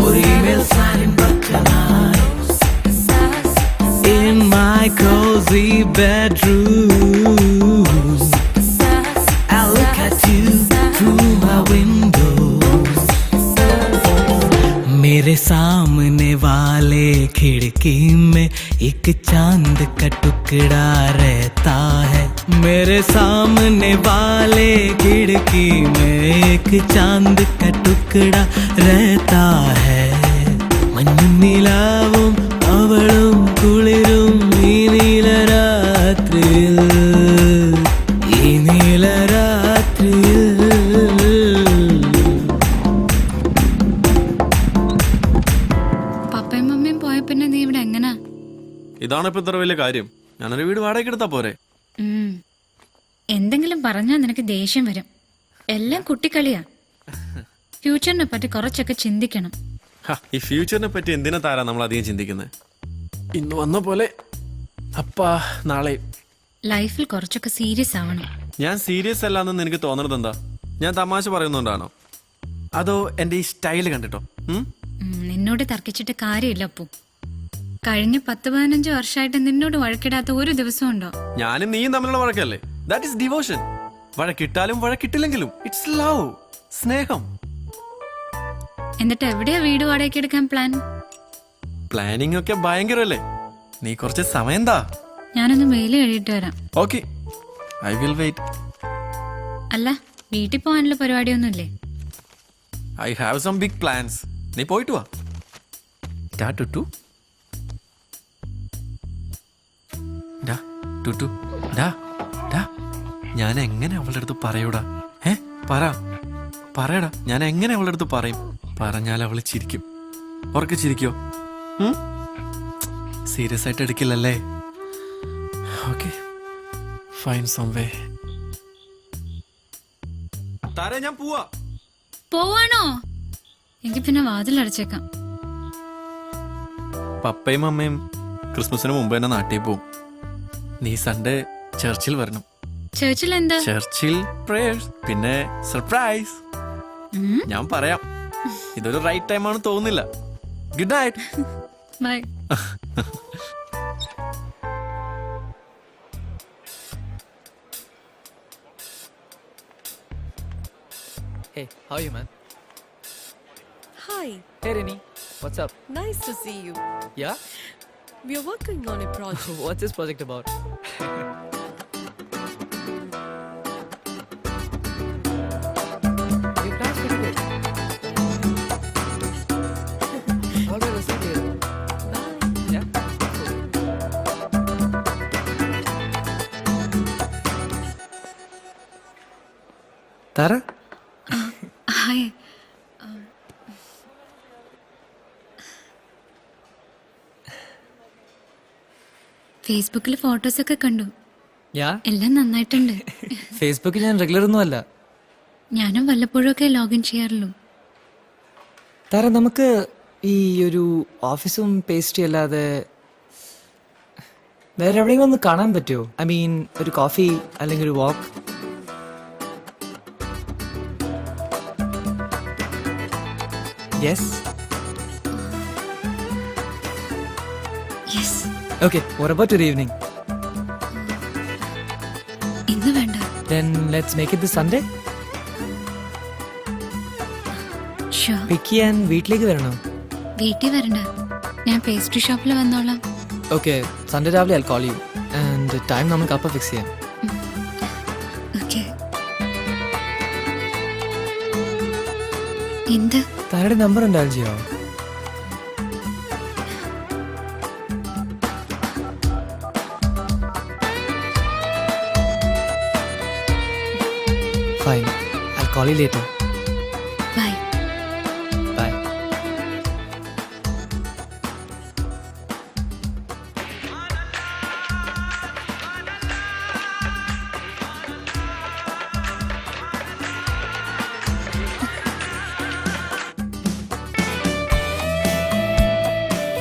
ഒരു email sign ബട്ടനായി in my cozy bedroom. I look at you through my window. मेरे सामने वाले खिड़की में एक चांद का टुकड़ा रहता है. मेरे सामने वाले खिड़की में एक चांद का टुकड़ा रहता है. മഞ്ഞും നിലാവും അവളും കുളിരും ഈ നീലരാത്രിയിൽ, ഈ നീലരാത്രിയിൽ. പപ്പയും മമ്മിയും പോയ പിന്നെ നീ ഇവിടെ എങ്ങനാ? ഇതാണ് ഇപ്പൊ ഇത്ര വലിയ കാര്യം. ഞാനൊരു വീട് വാടകയ്ക്ക് എടുത്താ പോരെ? എന്തെങ്കിലും പറഞ്ഞാൽ നിനക്ക് ദേഷ്യം വരും. എല്ലാം കുട്ടിക്കളിയാ. ഫ്യൂച്ചറിനെ പറ്റി കുറച്ചൊക്കെ ചിന്തിക്കണം. ഈ ഫ്യൂച്ചറിനെ പറ്റി എന്തിനാ താരാ നമ്മൾ അധികം ചിന്തിക്കുന്നത്? ഇന്ന് വന്ന പോലെ അപ്പാ നാളെ. ലൈഫിൽ കുറച്ചൊക്കെ സീരിയസ് ആവണം. ഞാൻ സീരിയസ് അല്ലാന്ന് നിനക്ക് തോന്നുന്നത് എന്താ? ഞാൻ തമാശ പറയുന്നുണ്ടാണോ അതോ എന്റെ ഈ സ്റ്റൈല് കണ്ടിട്ടോ? നിന്നോട് തർക്കിച്ചിട്ട് കാര്യമില്ല അപ്പു. കഴിഞ്ഞ 10-15 വർഷമായിട്ട് നിന്നോട് വഴക്കിടാത്ത ഒരു ദിവസം ഉണ്ടോ? ഞാനും നീയും തമ്മിലുള്ള വഴക്കല്ലേ? That is devotion. വഴക്കിട്ടാലും വഴക്കിട്ടില്ലെങ്കിലും ഇറ്റ്സ് ലവ്, സ്നേഹം. എന്നിട്ട് എവിടെയാ വീട് വാടകയ്ക്ക് എടുക്കാൻ പ്ലാൻ? പ്ലാനിങ് ഒക്കെ ഭയങ്കരല്ലേ? നീ കുറച്ച് സമയം താ. ഞാനൊന്ന് മെയിൽ കഴിയിട്ട് വരാം. Okay, I will wait. അല്ല, വീട്ടിൽ പോകാനുള്ള പരിപാടിയൊന്നുമില്ലേ? I have some big plans. നീ പോയിട്ട് വാ. ടുട്ടു ഡാ, ടുട്ടു ഡാ, ഡാ. ഞാൻ എങ്ങനെ അവളുടെ അടുത്ത് പറയൂടാ? പറയടാ. ഞാൻ എങ്ങനെ അവളുടെ അടുത്ത് പറയും? പറഞ്ഞാൽ അവള് ചിരിക്കും. ഉറക്കെ ചിരിക്കോ? സീരിയസ് ആയിട്ട് എടുക്കില്ലല്ലേ? Okay, fine some way. Tara, ഞാൻ പോവാണോ? എങ്കിൽ പിന്നെ വാതിൽ അടച്ചേക്കാം. പപ്പയും അമ്മയും ക്രിസ്മസിന് മുമ്പ് തന്നെ നാട്ടിൽ പോവും. നീ സൺഡേ ചർച്ചിൽ വരണം. ചർച്ചിൽ എന്താ? ചർച്ചിൽ പ്രേയേഴ്സ്, പിന്നെ സർപ്രൈസ്. ഞാൻ പറയാം. ഇതൊരു റൈറ്റ് ടൈം ആണ് തോന്നുന്നില്ല. Good night. Bye. Hey, how are you, man? Hi. Hey Rini, what's up? Nice to see you. Yeah? We are working on a project. What's this project about? Your plans pretty good. All right, let's see you. Bye. Yeah? Cool. Tara? Hi. ഫേസ്ബുക്കിൽ ഫോട്ടോസൊക്കെ കണ്ടു. Yeah? എല്ലാം നന്നായിട്ടുണ്ട്. ഫേസ്ബുക്കിൽ ഞാൻ regular ഒന്നുമല്ല. ഞാനും വല്ലപ്പോഴൊക്കെ ലോഗിൻ ചെയ്യാറുള്ളൂ. താര, നമുക്ക് ഈ ഒരു ഓഫീസും പേസ്ട്രി അല്ലാതെ വേറെ എവിടെയെങ്കിലും ഒന്ന് കാണാൻ പറ്റുമോ? ഐ മീൻ ഒരു കോഫി അല്ലെങ്കിൽ ഒരു walk. Yes. Yes. Okay, what about ഒരു ഈവനിങ്? ഇന്ന് വേണ്ട. Then let's make it this Sunday. Show. Pick ചെയ്യാൻ വീട്ടിലേക്ക് വരണോ? വീട്ടിൽ വരണ്ട, ഞാൻ പേസ്ട്രി ഷോപ്പിൽ വന്നോളാം. ഓക്കെ, സൺഡേ രാവിലെ I'll call you. And time നമുക്ക് അപ്പം ഫിക്സ് ചെയ്യാം. ഓക്കെ. എന്ത്? താരയുടെ നമ്പർ ഉണ്ടാവും ചെയ്യോ? Fine. I'll call you later. Bye. Bye.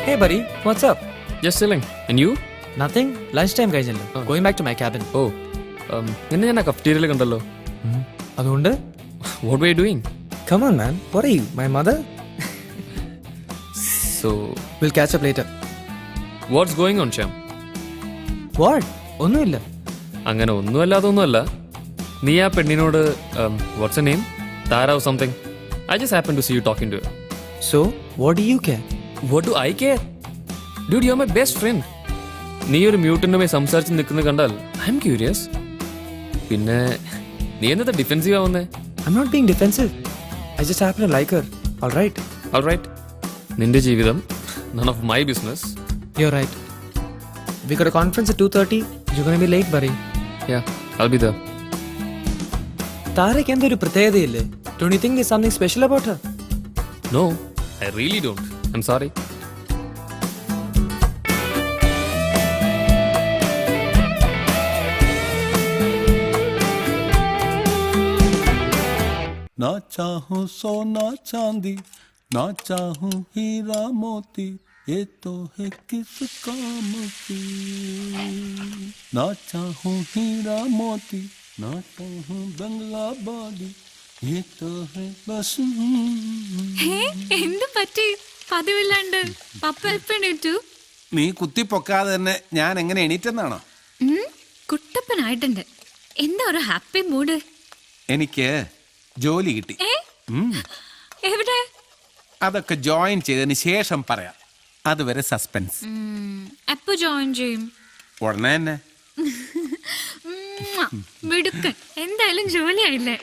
Hey buddy, what's up? Just chilling. And you? Nothing. Lunchtime കഴിഞ്ഞല്ലോ. Going back to my cabin. Oh. നിന്നെ ഞാൻ ആ കഫ്റ്റീരിയയിൽ കണ്ടല്ലോ. അതുകൊണ്ട്? What were you doing? Come on man, what are you, my mother? So, We'll catch up later. what's going on, Shyam? What? ഒന്നുമില്ല. അങ്ങനെ ഒന്നുമല്ലാതൊന്നുമല്ല. നീ ആ പെണ്ണിനോട് what's her name? Tara or something. I just happened to see you talking to her. So, what do you care? What do I care? Dude, you're my best friend. നീ ഒരു മ്യൂട്ടിനുമായി സംസാരിച്ച് നിൽക്കുന്നത് കണ്ടാൽ ഐ എം ക്യൂരിയസ്. പിന്നെ നീ എന്താ defensive ആവുന്നേ? I'm not being defensive. I just happen to like her. All right? All right. നിന്റെ ജീവിതം, none of my business. You're right. We got a conference at 2:30. You're gonna be late, buddy. Yeah, I'll be there. താരയ്ക്ക് എന്തൊരു പ്രത്യേകതയില്ലേ? Don't you think there's something special about her? No, I really don't. I'm sorry. ना चाहूं सोना चांदी, ना चाहूं हीरा मोती, ये तो है किस काम की। ना चाहूं हीरा मोती, ना चाहूं बंगला बाड़ी, ये तो है बस। എന്ത് പറ്റി? പതിവില്ലാണ്ട് പപ്പ എപ്പോ എണീറ്റു? നീ കുത്തിപ്പൊക്കാതെ തന്നെ ഞാൻ എങ്ങനെ എണീറ്റെന്നാണോ? കുട്ടപ്പനായിട്ടുണ്ട്. എന്താ ഒരു ഹാപ്പി മൂഡ്? എനിക്ക് ജോലി കിട്ടി. എവിടെ? അതൊക്കെ ജോയിൻ ചെയ്തതിന് ശേഷം പറയാം. അതുവരെ സസ്പെൻസ്. എപ്പോ ജോയിൻ ചെയ്യും? ഉടനെ തന്നെ. മിടുക്കൻ. എന്തായാലും ജോലിയായില്ലേ?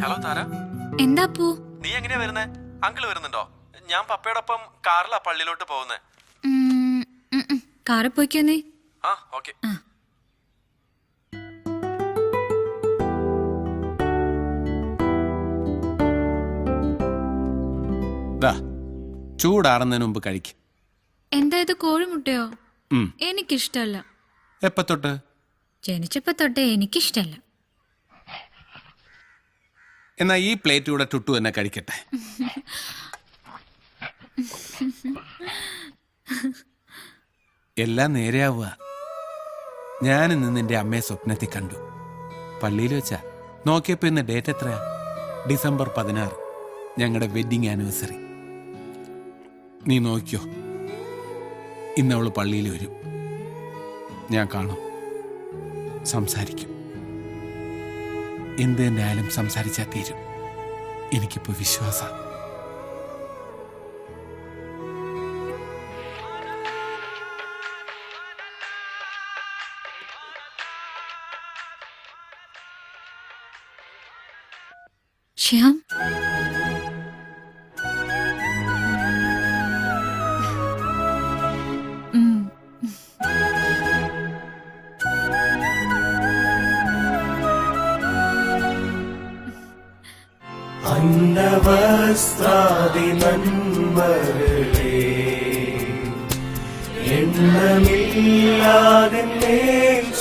ഹലോ താര. എന്താ പൂ? നീ എങ്ങനെയാ വരുന്നേ? അങ്കിള് വരുന്നുണ്ടോ? ഞാൻ പപ്പയോടൊപ്പം കാറിലാ പള്ളിയിലോട്ട് പോകുന്നേ. കാറിൽ പോയിക്കോ നീ. ആ ഓക്കെ. ചൂടാറുന്നതിന് മുമ്പ് കഴിക്കും. എന്താ ഇത്, കോഴിമുട്ടയോ? എനിക്കിഷ്ടല്ല. എപ്പ തൊട്ട്? ജനിച്ചപ്പോ തൊട്ടേ എനിക്കിഷ്ടല്ല. എന്നാ ഈ പ്ലേറ്റ് കൂടെ ടുട്ടു തന്നെ കഴിക്കട്ടെ. എല്ലാം നേരെയാവുക. ഞാനിന്ന് നിന്റെ അമ്മയെ സ്വപ്നത്തിൽ കണ്ടു. പള്ളിയിൽ വെച്ചാ. നോക്കിയപ്പോ ഇന്ന് ഡേറ്റ് എത്രയാ? December 16, ഞങ്ങളുടെ വെഡിങ് ആനിവേഴ്സറി. നീ നോക്കിയോ, ഇന്ന് അവള് പള്ളിയിൽ വരും. ഞാൻ കാണും, സംസാരിക്കും. എന്ത് തന്നെ ആയാലും സംസാരിച്ചാൽ തീരും. എനിക്കിപ്പോ വിശ്വാസം. ശ്യാം, അന്നവസ്ത്രാദി നന്മകളെ എണ്ണമില്ലാതെ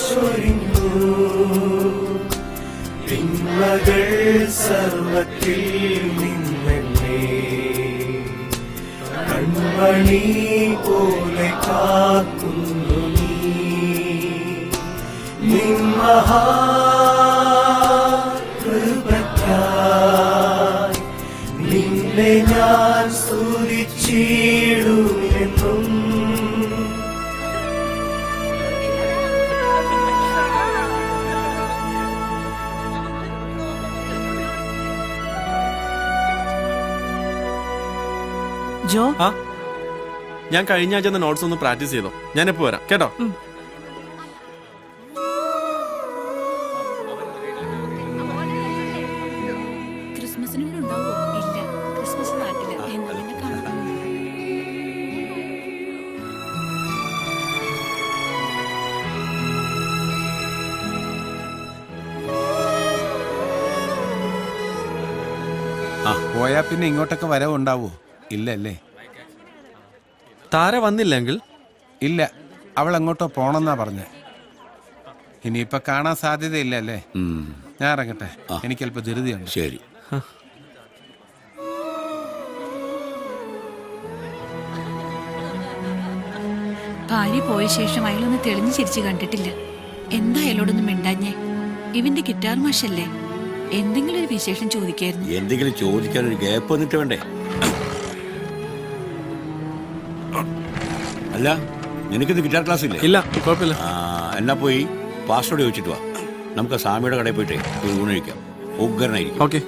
ചൊരിഞ്ഞു. തിന്മകൾ സർവത്തിൽ നിന്നെ കൺമണി പോലെ കാക്കുന്നു. നീ മഹാകൃപയ്ക്കായി നിന്നെ ഞാൻ സ്തുതിച്ചിടുമെന്നും. ജോ, ഞാൻ കഴിഞ്ഞ ആഴ്ച നോട്ട്സ് ഒന്ന് പ്രാക്ടീസ് ചെയ്തോ. ഞാൻ എപ്പോ വരാം കേട്ടോ. ക്രിസ്മസിന് ഇവിടെ ഉണ്ടാവോ? ഇല്ല, ക്രിസ്മസ് നാട്ടില്. എന്നാ പിന്നെ കാണാം. പോയാ പിന്നെ ഇങ്ങോട്ടൊക്കെ വരവുണ്ടാവോ? ഇല്ലല്ലേ? താര വന്നില്ലെങ്കിൽ ഇല്ല, അവൾ എങ്ങോട്ടോ പോണെന്നാ പറഞ്ഞേ. ഇനിയിപ്പൊ കാണാൻ സാധ്യതയില്ല അല്ലേ? ഞാൻ ഇറങ്ങട്ടെ, എനിക്ക് അല്പം ധൃതിയുണ്ട്. ശരി. ഭാര്യ പോയ ശേഷം അയാളൊന്ന് തെളിഞ്ഞു ചിരിച്ചു കണ്ടിട്ടില്ല. എന്താ അയാളോടൊന്നും മിണ്ടാഞ്ഞേ? ഇവന്റെ ഗിറ്റാർ മാഷല്ലേ? എന്തെങ്കിലും ഒരു വിശേഷം ചോദിക്കായിരുന്നു. എന്തെങ്കിലും ചോദിക്കാൻ ഒരു ഗ്യാപ്പ് വന്നിട്ട് വേണ്ടേ? അല്ല, നിനക്കിത് ഗിറ്റാർ ക്ലാസ് ഇല്ലേ? ഇല്ല, കുഴപ്പമില്ല. എന്നാ പോയി പാസ്റ്ററോട് ചോദിച്ചിട്ട് വാ. നമുക്ക് സ്വാമിയുടെ കടയിൽ പോയിട്ടേ ഒരു ഊണ് കഴിക്കാം. ഉഗ്രനായിരിക്കും. ഓക്കെ.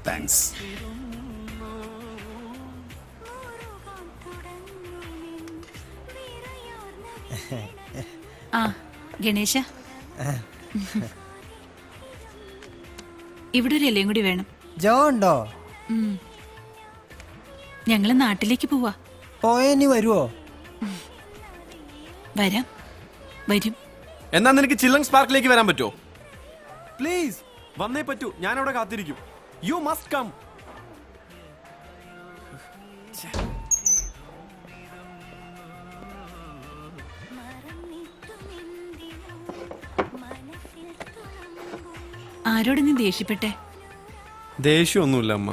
താങ്ക്സ്. ആ ഗണേശ, ഇവിടെ ഒരു ഇലയും കൂടി വേണം. ജോ ഉണ്ടോ? ഞങ്ങള് നാട്ടിലേക്ക് പോവാ. പോയനി വരുവോ? വരാം, വരും. എന്നാ നിനക്ക് ചിൽഡ്രൻസ് പാർക്കിലേക്ക് വരാൻ പറ്റുമോ? പ്ലീസ് വന്നേ പറ്റൂ. ഞാൻ അവിടെ കാത്തിരിക്കും. You must come. ആരോട് നീ ദേഷ്യപ്പെട്ടെ? ദേഷ്യമൊന്നുമില്ല അമ്മ.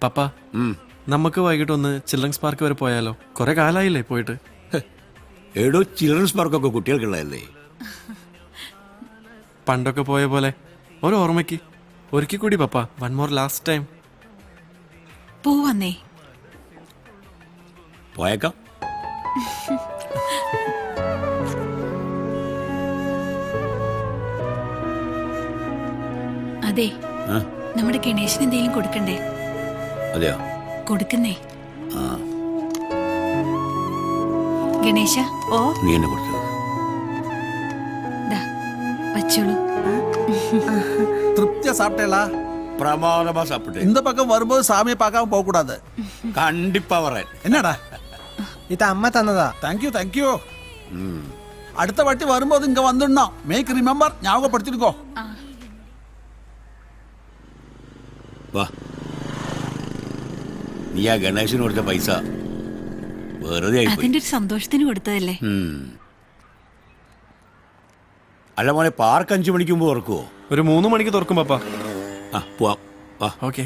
പപ്പ, നമുക്ക് വൈകിട്ട് ഒന്ന് ചിൽഡ്രൻസ് പാർക്ക് വരെ പോയാലോ? കുറെ കാലായില്ലേ പോയിട്ട്. ഏടോ, ചിൽഡ്രൻസ് പാർക്കൊക്കെ കുട്ടികൾക്കുള്ളതല്ലേ? പണ്ടൊക്കെ പോയ പോലെ ഒരു ഓർമ്മയ്ക്ക് ഒരിക്കൽ കൂടി പപ്പ. One more last time. പോവന്നേ. പോയേക്കാം. അതെ, നമ്മുടെ ഗണേശന് എന്തെങ്കിലും കൊടുക്കണ്ടേ? അതെയോ? കൊടുക്കുന്നേ. ഗണേശ, ഓ നീ എന്നെ കൊടുത്തത് வச்சோளு. திருப்தியா சாப்பிட்டேளா? பிரமாதமா சாப்பிட்டேன். இந்த பக்கம் வரும்போது சாமியை பார்க்காம போக கூடாது. கண்டிப்பா வரேன். என்னடா இது அம்மா தந்ததா? Thank you thank you. அடுத்த வாட்டி வரும்போது இங்க வந்துடணும். மேக் ரிமெம்பர், ஞாபகப்படுத்திருக்கோ. വാ, നീ ആ ഗണേശന് കൊടുത്ത പൈസ വെറുതെ അതിന്റെ ഒരു സന്തോഷത്തിന് കൊടുത്തതല്ലേ? അല്ല മോനെ, പാർക്ക് 5 മണിക്ക് മുമ്പ് തുറക്കുവോ? ഒരു 3 മണിക്ക് തുറക്കും പപ്പ. ആ പോവാം. വാ. ഓക്കെ.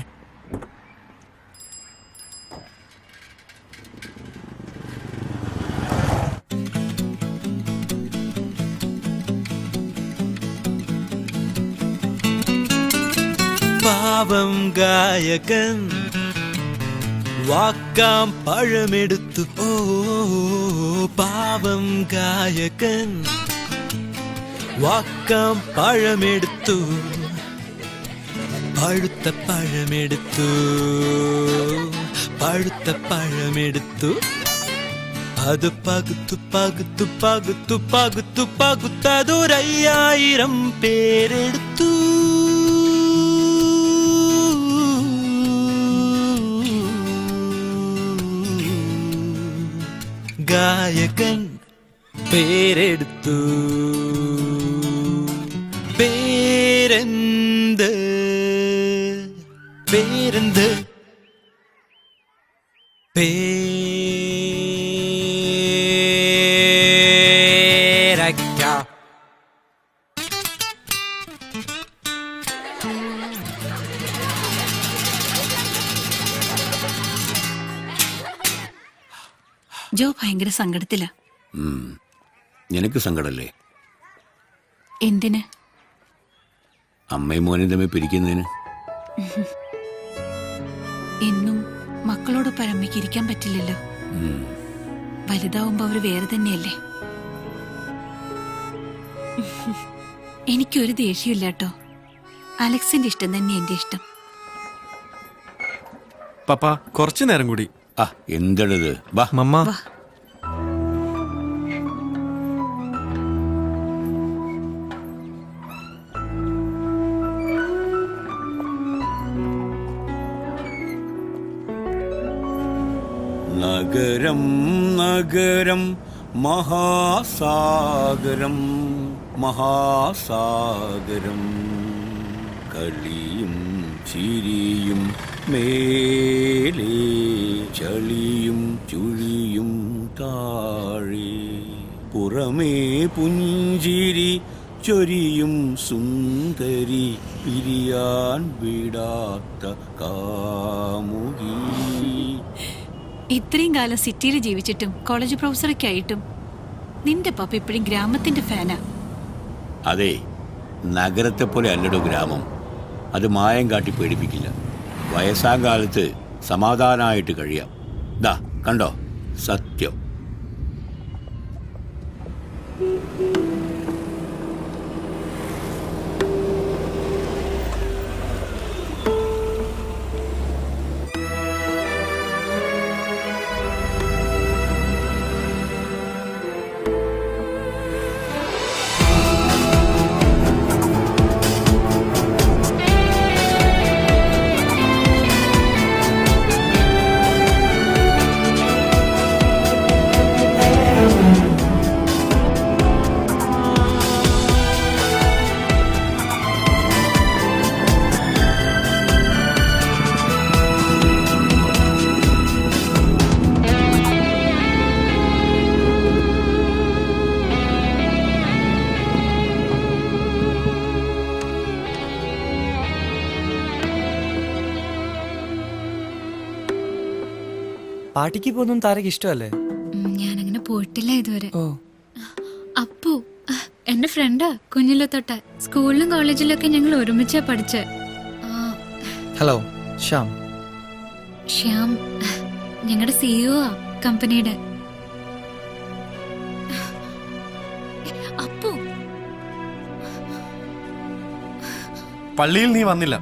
പാവം ഗായകൻ വാക്കാം പഴമെടുത്തു. ഓ പാവം ഗായകൻ വാക്കാം പഴമെടുത്തു. പഴുത്ത പഴമെടുത്തു. പഴുത്ത പഴമെടുത്തു. അത് പകുത്തു പകുത്തു പകുത്തു പകുത്തു പകുത്തതൊരു5000 പേരെടുത്തു. ഗായകൻ പേരെടുത്തു. പേരെന്ത് പേരെന്ത് പേരക്ക. ജോ ഭയങ്കര സങ്കടത്തില. നിനക്ക് സങ്കടല്ലേ? എന്തിന്? അമ്മയും മോനും തമ്മിൽ പിരിക്കുന്നതിന്. എന്നും മക്കളോടൊപ്പം അമ്മയ്ക്ക് ഇരിക്കാൻ പറ്റില്ലല്ലോ. വലുതാവുമ്പോ അവര് വേറെ തന്നെയല്ലേ. എനിക്കൊരു ദേഷ്യമില്ല കേട്ടോ. അലക്സിന്റെ ഇഷ്ടം തന്നെ എന്റെ ഇഷ്ടം. പപ്പ കുറച്ചു നേരം കൂടി. ആ എന്തടത്? വാ മമ്മ. നഗരം നഗരം മഹാസാഗരം മഹാസാഗരം കളിയും ചിരിയും മേലേ ചളിയും ചുഴിയും താഴെ പുറമേ പുഞ്ചിരി ചൊരിയും സുന്ദരി പിരിയാൻ വിടാത്ത കാമുകി. ഇത്രയും കാലം സിറ്റിയിൽ ജീവിച്ചിട്ടും കോളേജ് പ്രൊഫസറൊക്കെ ആയിട്ടും നിന്റെ പപ്പ ഇപ്പോഴും ഗ്രാമത്തിന്റെ ഫാനാ. അതെ, നഗരത്തെ പോലെ അല്ലടോ ഗ്രാമം. അത് മായം കാട്ടി പേടിപ്പിക്കില്ല. വയസ്സാം കാലത്ത് സമാധാനമായിട്ട് കഴിയാം. ദാ കണ്ടോ, സത്യം. പാർട്ടിക്ക് പോകുന്ന താരക്ക് ഇഷ്ടമല്ലേ? ഞാനങ്ങനെ പോയിട്ടില്ല ഇതുവരെ. അപ്പു എന്റെ ഫ്രണ്ടാ കുഞ്ഞിലെ തൊട്ട. സ്കൂളിലും കോളേജിലൊക്കെ ഞങ്ങൾ ഒരുമിച്ചാ പഠിച്ചേ. ഹലോ, ശ്യാം. ശ്യാം ഞങ്ങളുടെ CEO ആ കമ്പനിയുടെ. അപ്പു പള്ളിയിൽ നീ വന്നില്ല.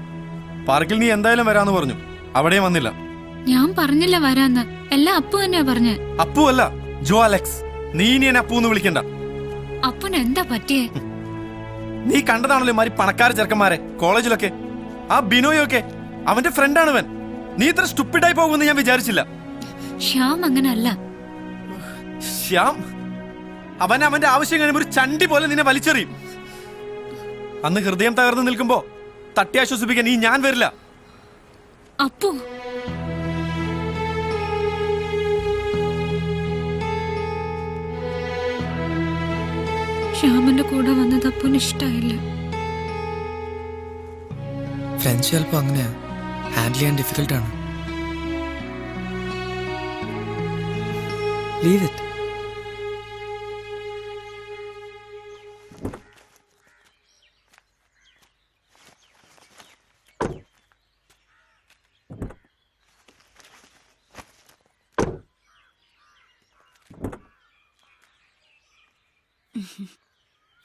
പാർക്കിൽ നീ എന്തായാലും വരാന്ന് പറഞ്ഞു. അവിടെയും വന്നില്ല. ഞാൻ പറഞ്ഞില്ല വരാന്ന്. എല്ലാം അപ്പു തന്നെയാ പറഞ്ഞേ. അപ്പു അല്ല, ജോ അലക്സ്. നീ ഇനി എന്നെ അപ്പു എന്ന് വിളിക്കണ്ട. അപ്പുന് എന്താ പറ്റിയേ? നീ കണ്ടതാണല്ലോ മാതിരി പണക്കാര ചെറുക്കന്മാരെ കോളേജിലൊക്കെ. ആ ബിനോയൊക്കെ അവന്റെ ഫ്രണ്ടാണ് അവൻ. നീ ഇത്ര സ്റ്റുപ്പിഡായി പോകുമെന്ന് ഞാൻ വിചാരിച്ചില്ല. ശ്യാം അങ്ങനല്ല. ശ്യാം അവന്റെ ആവശ്യം കഴിയുമ്പോൾ ഒരു ചണ്ടി പോലെ നിന്നെ വലിച്ചെറിയും. അന്ന് ഹൃദയം തകർന്നു നിൽക്കുമ്പോ തട്ടി ആശ്വസിപ്പിക്കാൻ ഈ ഞാൻ വരില്ല. അപ്പു ശ്യാമന്റെ കൂടെ വന്നത് അപ്പൂന് ഇഷ്ടമായില്ല. ഫ്രണ്ട്സ് ചിലപ്പോൾ അങ്ങനെയാ, ഹാൻഡിൽ ചെയ്യാൻ ഡിഫിക്കൽട്ടാണ്. Leave it.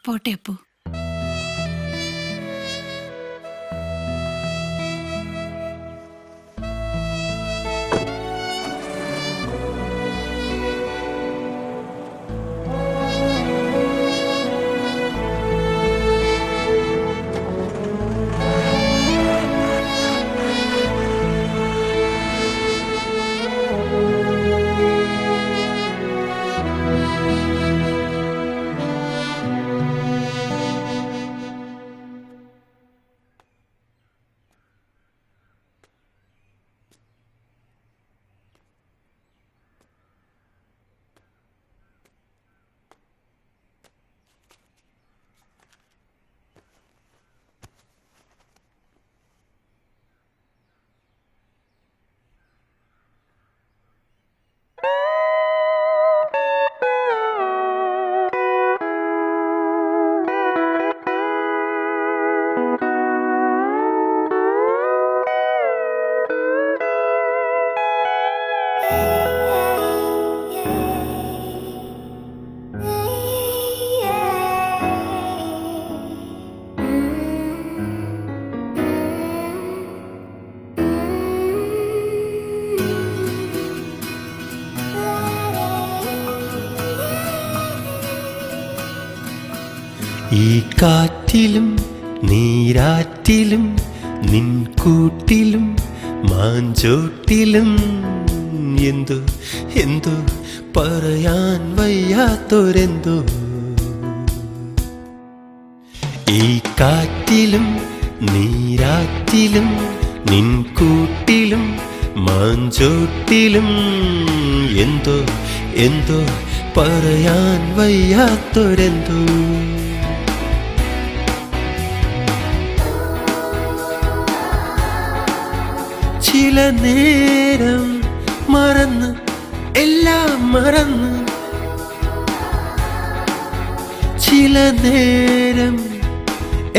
പോട്ടെ അപ്പു. ഈ കാറ്റിലും നീരാറ്റിലും നിൻകൂട്ടിലും മാഞ്ചോട്ടിലും എന്തോ എന്തോ പറയാൻ വയ്യാത്തൊരെന്തോ. ഈ കാറ്റിലും നീരാറ്റിലും നിൻകൂട്ടിലും മാഞ്ചോട്ടിലും എന്തോ എന്തോ പറയാൻ വയ്യാത്തൊരെന്തോ. ചില നേരം മറന്ന് എല്ലാം മറന്ന്, ചില നേരം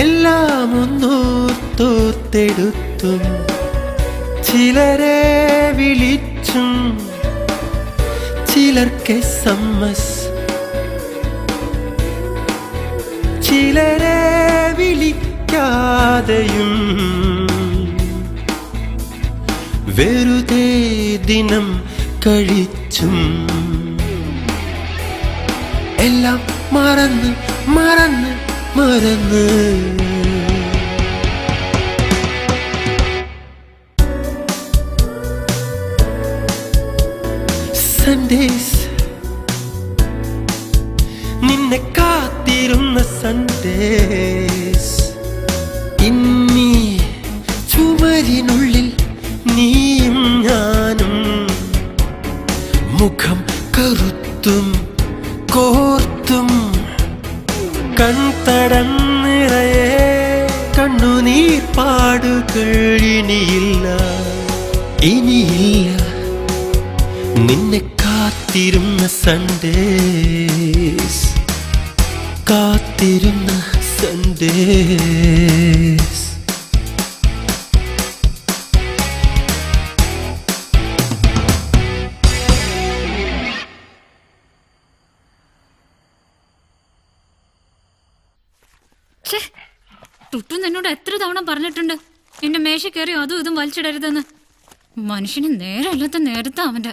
എല്ലാം ഒന്നോർത്തോർത്തെടുത്തും, ചിലരെ വിളിച്ചും ചിലർക്ക് SMS, ചിലരെ വിളിക്കാതെയും വെറുതെ ദിനം കഴിച്ചും എല്ലാം മറന്ന് മറന്ന് മറന്ന്. സൺഡേസ് നിന്നെ കാത്തിരുന്ന സൺഡേസ്, ഇന്നീ ചുമരിനുള്ളിൽ നീയും ഞാനും മുഖം കറുത്തും കോർത്തും കൺതടം നിറയെ കണ്ണുനീർ പാടുകൾ ഇനിയില്ല ഇനിയില്ല. നിന്നെ കാത്തിരുന്ന സൺഡേസ്, കാത്തിരുന്ന സൺഡേസ്. ടുട്ടു എന്നോട് എത്ര തവണ പറഞ്ഞിട്ടുണ്ട് എന്റെ മേശ കയറി അതും ഇതും വലിച്ചിടരുതെന്ന്. മനുഷ്യന് നേരമല്ലാത്ത നേരത്തെ അവന്റെ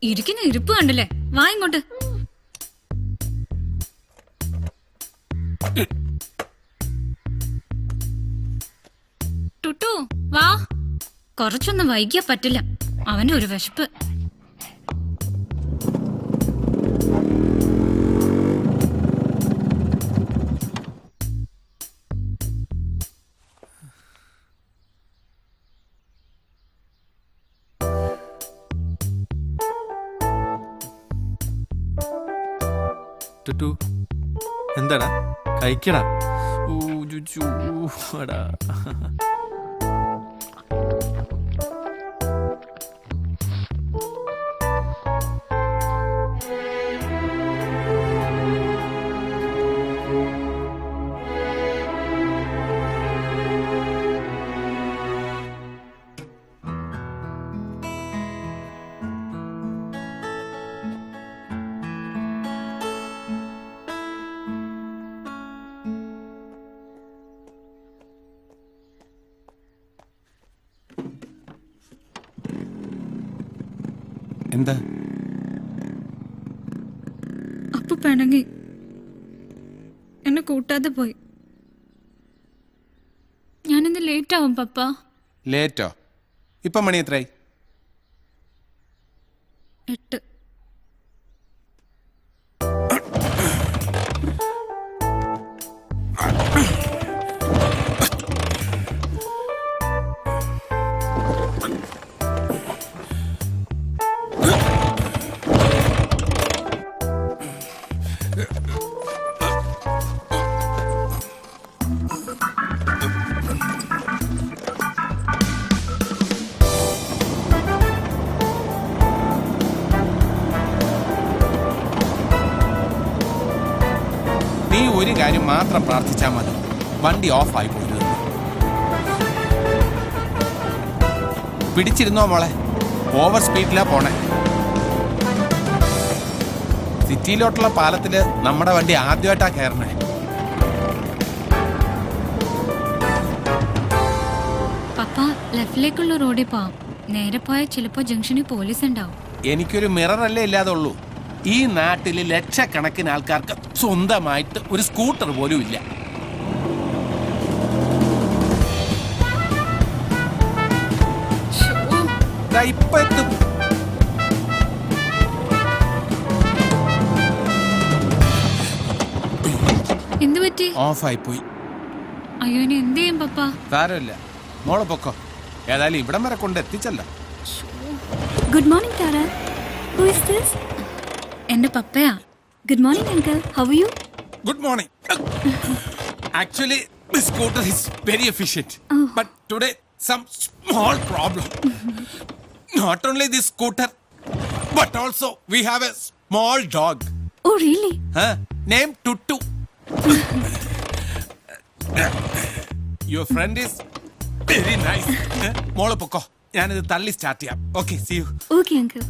ഇരിക്കുന്ന ഇരിപ്പ് കണ്ടില്ലേ. വാ ഇങ്ങോട്ട്. ടുട്ടു വാ. കുറച്ചൊന്നും വൈകിയാ പറ്റില്ല, അവന്റെ ഒരു വിശപ്പ്. ടുട്ടു എന്താടാ കഴിക്കടാ. എടാ എന്താ അപ്പു പിണങ്ങി എന്നെ കൂട്ടാതെ പോയി. ഞാനിന്ന് ലേറ്റ് ആവും പപ്പ. ലേറ്റോ? ഇപ്പം മണി എത്രയായി? 8. നീ ഒരു കാര്യം മാത്രം പ്രാർത്ഥിച്ചാൽ മതി, വണ്ടി ഓഫായി പോയിരുന്നു. പിടിച്ചിരുന്നോ മോളെ, ഓവർ സ്പീഡിലാ പോണേ. സിറ്റിയിലോട്ടുള്ള പാലത്തില് നമ്മുടെ വണ്ടി ആദ്യമായിട്ടാ കയറണേ. പപ്പ ലെഫ്റ്റിലേക്കുള്ള റോഡിൽ പോവാം. നേരെ പോയാൽ ചിലപ്പോ ജംഗ്ഷനിൽ പോലീസ് ഉണ്ടാവും. എനിക്കൊരു മിററല്ലേ ഇല്ലാതെ ഉള്ളൂ. ഈ നാട്ടിൽ ലക്ഷക്കണക്കിന് ആൾക്കാർക്ക് സ്വന്തമായിട്ട് ഒരു സ്കൂട്ടർ പോലും ഇല്ല. ഇപ്പൊ എത്തും. എന്ത് പറ്റി? ഓഫായി പോയി. അയ്യോ ഇനി എന്ത് ചെയ്യും പപ്പ? സാരമില്ല, മോളെ പൊക്കോ. ഏതായാലും ഇവിടം വരെ കൊണ്ട് എത്തിച്ചല്ല. Good morning Tara. Who is this? എന്റെ പപ്പയാ. Good morning uncle. How are you? Good morning. Actually this scooter is very efficient, but today some small problem. Not only this scooter, but also we have a small dog. Oh, really? Named Tutu. Your friend is very nice. മോളെ പൊക്കോ, ഞാനിത് തള്ളി start ചെയ്യാം. Okay, see you. Okay, uncle.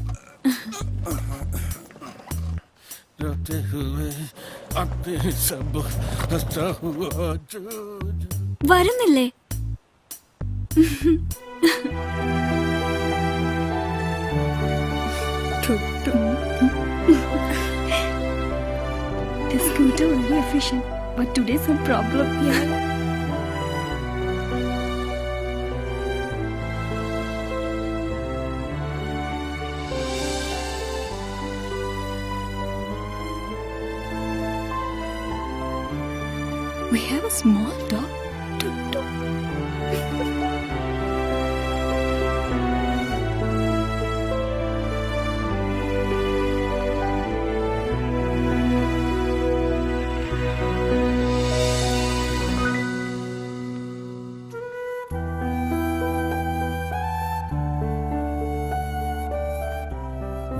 വരുന്നില്ലേ? The scooter will be efficient, but today's some problem here. We have a small dog.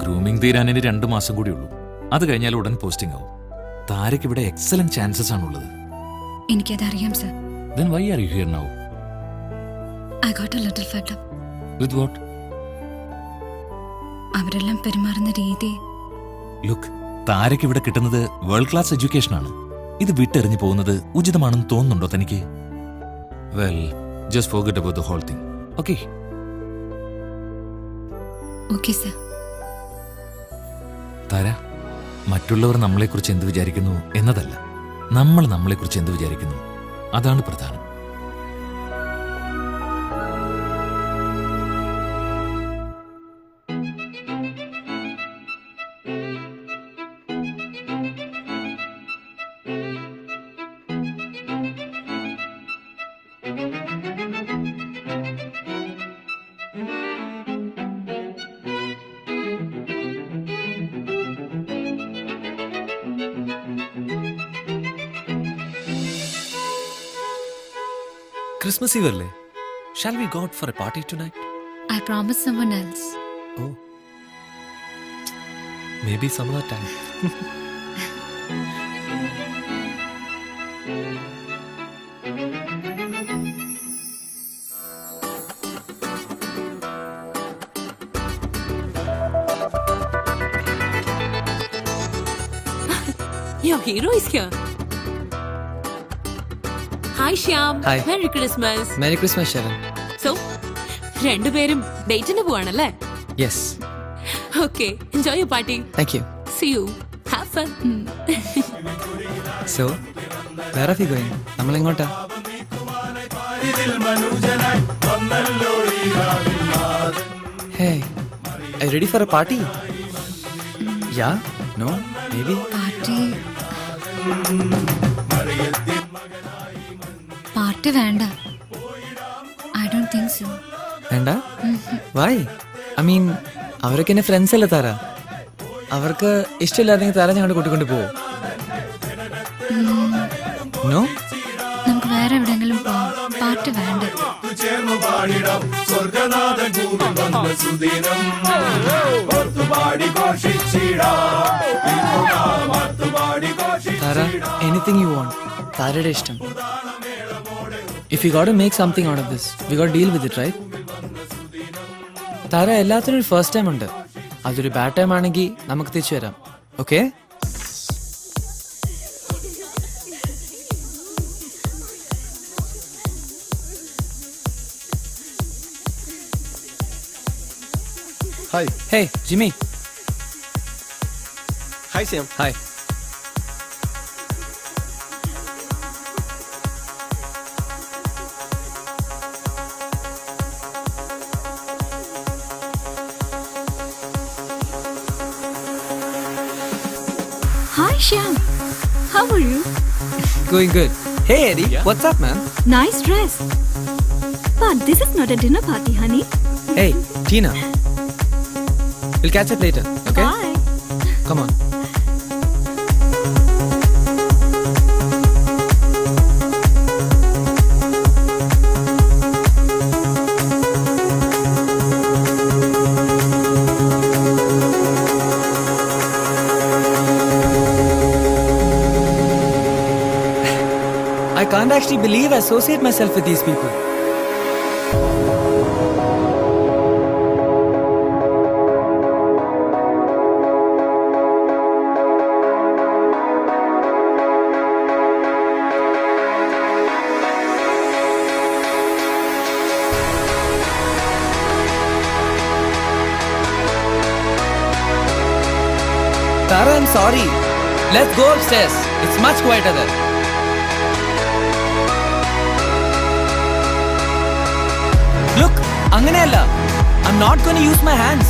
Grooming തീരാൻ ഇനി 2 മാസം കൂടി ഉള്ളൂ. അത് കഴിഞ്ഞാൽ ഉടൻ പോസ്റ്റിംഗ് ആവും. താരയ്ക്ക് ഇവിടെ എക്സലന്റ് ചാൻസസ് ആണുള്ളത്. എനിക്കതറിയാം sir. Then why are you here now? I got a little fed up. With what? അവരെല്ലാം പെരുമാറുന്ന രീതി. ലുക്ക്, താരയ്ക്ക് ഇവിടെ കിട്ടുന്നത് വേൾഡ് ക്ലാസ് എഡ്യൂക്കേഷൻ ആണ്. ഇത് വിട്ടെറിഞ്ഞു പോകുന്നത് ഉചിതമാണെന്ന് തോന്നുന്നുണ്ടോ തനിക്ക്? Well, just forget about the whole thing. Okay? Okay sir. Tara, മറ്റുള്ളവർ നമ്മളെക്കുറിച്ച് എന്ത് വിചാരിക്കുന്നു എന്നതല്ല, നമ്മൾ നമ്മളെക്കുറിച്ച് എന്ത് വിചാരിക്കുന്നു അതാണ് പ്രധാനം. ക്രിസ്മസ് ഈവ് അല്ലേ? Shall we go out for A party tonight? I promise someone else. Oh. Maybe some other time. Your hero is here. Hi Shyam. Hi. Merry Christmas. Merry Christmas, Sharon. So, രണ്ടുപേരും ഡേറ്റിന് പോവാണല്ലേ? Yes. Okay. Enjoy your party. Thank you. See you. Have fun. So, where are we going? നമ്മൾ എങ്ങോട്ടാ? Hey, are you ready for a party? Yeah? No? Maybe? Party വേണ്ട. I don't think so. വേണ്ട? Why? I mean, അവരൊക്കെ എന്നെ friends അല്ലേ താര. അവർക്ക് ഇഷ്ടമില്ലാതെങ്കിൽ താര ഞങ്ങളുടെ കൂട്ടിക്കൊണ്ട് പോവോ? നോ? നമുക്ക് വേറെ എവിടെയെങ്കിലും പോവാം. പാർട്ടി വേണ്ട. താര, anything you want. താരയുടെ ഇഷ്ടം. If we got to make something out of this, we got to deal with it, right? താര, എല്ലാത്തിനും ഒരു ഫസ്റ്റ് ടൈം ഉണ്ട്. അതൊരു ബാഡ് ടൈം ആണെങ്കിൽ നമുക്ക് തിരിച്ചു വരാം. Okay? Hi. Hey Jimmy. Hi Shyam. Hi. Hi Shyam, how are you? Going good. Hey Eddie, what's up man? Nice dress. But this is not a dinner party, honey. Hey, Tina. We'll catch up later, okay? Bye. Come on. I can't actually believe I associate myself with these people. Tara, I'm sorry. Let's go upstairs. It's much quieter there. Look, അങ്ങനെയല്ല. I'm not going to use my hands.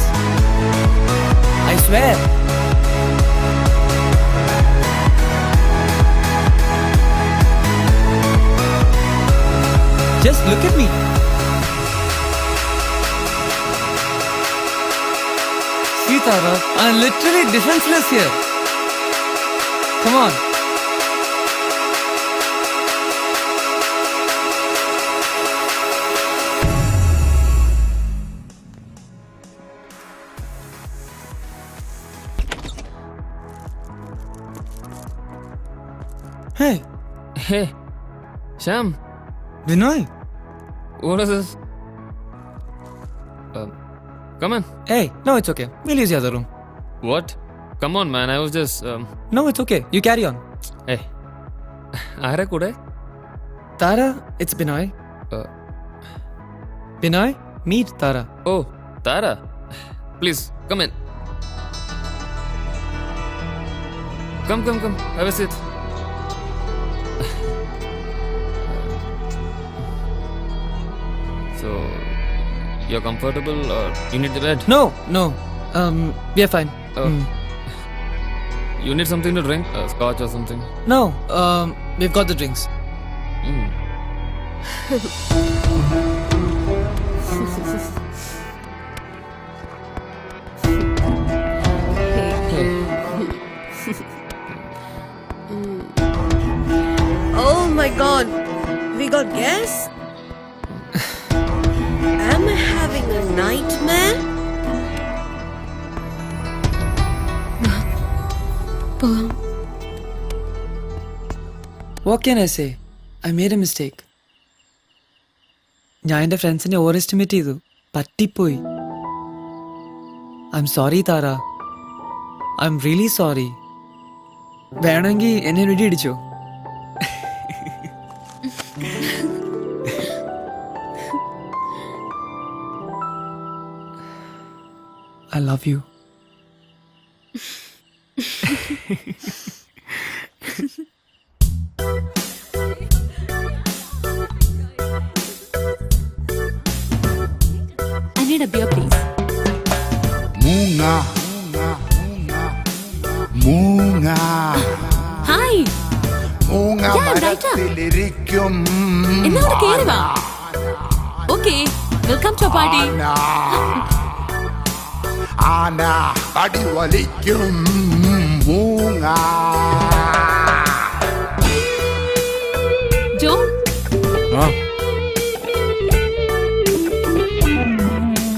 I swear. Just look at me. See, Tara, I'm literally defenseless here. Come on. Hey. Hey. Shyam. Binoy. What is this? Come on. Hey, no, it's okay. We'll use the other room. What? Come on, man. I was just. No, it's okay. You carry on. Hey. ആരാ കൂടെ? Tara, it's Binoy. Binoy, meet Tara. Oh, Tara. Please, come in. Come. Have a seat. So, you're comfortable or you need the bed? No. We are fine. You need something to drink? Scotch or something? No, we've got the drinks. Oh my god, we got gas? having a nightmare? What can I say? I made a mistake. ഞാൻ എൻ്റെ ഫ്രണ്ട്സിനെ over estimate ചെയ്തു. പറ്റിപ്പോയി. I'm sorry, Thara. I'm really sorry. വേണമെങ്കിൽ എന്നെ വെടി അടിച്ചോ. I love you. I need a beer, please. Munga. Munga. Hi. Munga Yeah, I'm right up. മരത്തിലിരിക്കും. എന്നാ അവിടെ കേറി വാ. Okay, welcome to our party. ആന അടി വലിക്കും. മൂങ്ങ. Joe?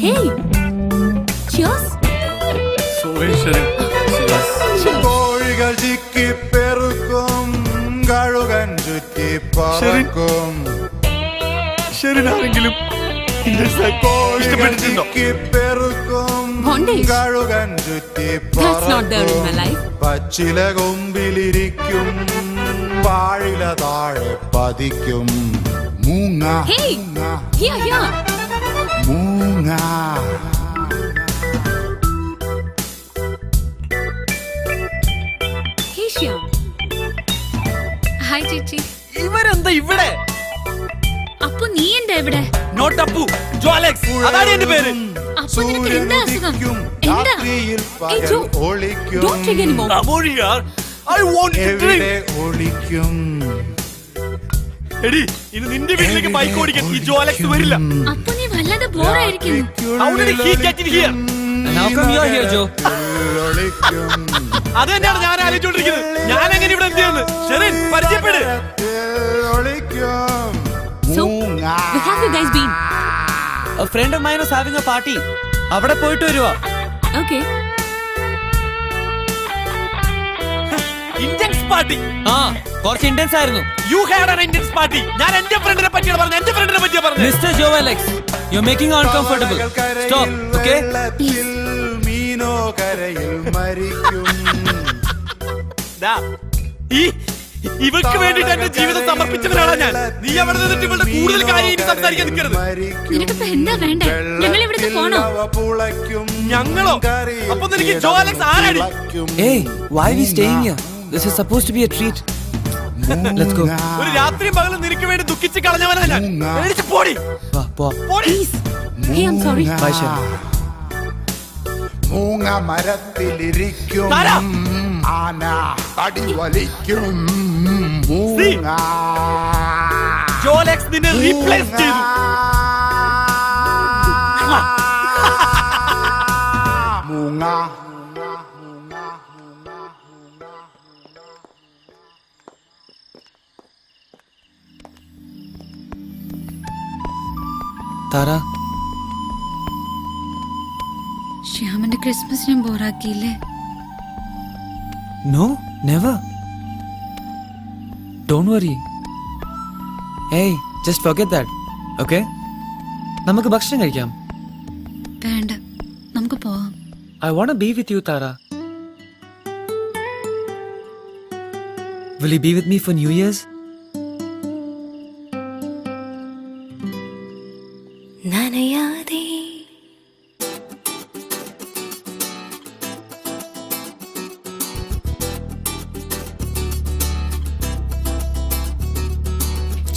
Hey. Cheers. കോഴികൾ ചിക്കിപ്പെറുക്കും. കഴുകൻ ചുറ്റി പറക്കും. ശരിയാണെങ്കിലും കഴുകൻ ചുറ്റി That's not there in my life. പച്ചില കൊമ്പിലിരിക്കും. വാഴില താഴെ പതിക്കും. മൂങ്ങ. Hey. Here. മൂങ്ങ. Hey, Shyam. ഹായ് ചേച്ചി. ഇവരെന്താ ഇവിടെ? അപ്പു നീ എന്താ ഇവിടെ? Not Appu, Joe Alex. അതാണ് എന്റെ പേര്. അപ്പു നിനക്ക് എന്താ അസുഖം? എന്താ? Hey, Joe. Don't trigger anymore. Amori yaar. I want to drink. ഒളിക്കും. എടി, ഇനി നിന്റെ വീട്ടിലേക്ക് ബൈക്ക് ഓടിക്കാൻ ഈ ജോ അലക്സ് വരില്ല. അപ്പു നീ വല്ലാതെ ബോറായിരിക്കുന്നു. How did he get in here? And how come you're here, Joe? അത് തന്നെയാണ് ഞാൻ ആലോചിച്ചോണ്ടിരിക്കുന്നത്. ഞാൻ എങ്ങനെ ഇവിടെ എത്തിയെന്ന്. ശരി, പരിചയപ്പെട്. So, where have you guys been? A friend of mine was having a party. അവിടെ പോയിട്ട് വരുവാ. Okay. Indians party. കുറച്ച് ഇന്ത്യൻസ് ആയിരുന്നു. You had an Indians party. ഞാൻ എന്റെ ഫ്രണ്ടിനെ പറ്റിയാണ് പറഞ്ഞത്. എന്റെ ഫ്രണ്ടിനെ പറ്റിയാ പറഞ്ഞത്. Mr. Joe Alex, you're making her uncomfortable. Stop, okay? മീനോ കരയിൽ മരിക്കും. ഇവൾക്ക് വേണ്ടിട്ട് എന്റെ ജീവിതം സമർപ്പിച്ചവരാണ് ഞാൻ. നീ അവിടെ നിന്നിട്ട് ഇവളുടെ കൂടുതൽ കാര്യം ഇനി സംസാരിക്കാൻ നിൽക്കരുത്. നിനക്കിപ്പോ എന്താ വേണ്ടേ? ഞങ്ങൾ ഇവിടുന്ന് പോണോ? ഞങ്ങളോ? അപ്പൊ നിനക്ക് ജോ അലക്സ് ആരാടി? Hey, why are we staying here? This is supposed to be a treat. Let's go. ഒരു രാത്രിയും പകലും നിനക്ക് വേണ്ടി ദുഃഖിച്ച് കളഞ്ഞവനാ ഞാൻ. എഴുതി പോടി. വാ. Please. Hey, I'm sorry. Bye, Shyam. മൂങ്ങ മരത്തിലിരിക്കും. ആന അടി വലിക്കും. മൂങ്ങ. ജോ അലക്സ് നിന്നെ റീപ്ലേസ് ചെയ്തു. മൂങ്ങ. താര, ശ്യാമിന്റെ ക്രിസ്മസിനും ബോറാക്കിയില്ലേ? no, never. Don't worry. Hey, just forget that, okay? നമുക്ക് ഭക്ഷണം കഴിക്കാം. വേണ്ട, നമുക്ക് പോവാം. I want to be with you, Tara. Will you be with me for New Year's? നനയാതെ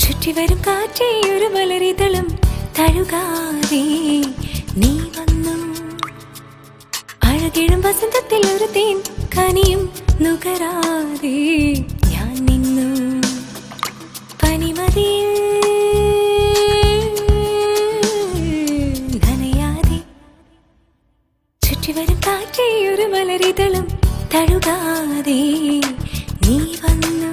ചുറ്റിവരും കാറ്റേ ഒരു മലരിതളും തഴുകാതെ നീ വന്നു. അഴകിഴും വസന്തത്തിൽ ഒരു തേൻ കനിയും നുകരാതെ ഞാൻ നിന്നു. പനിമതിയിൽ നനയാതെ ചുറ്റിവരും കാറ്റേ ഒരു മലരിതളും തഴുകാതെ നീ വന്നു.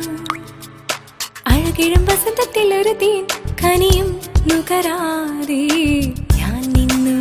അഴകിഴും വസന്തത്തിൽ ഒരു തേൻ കനിയും നുകരാതെ ഞാൻ നിന്നു.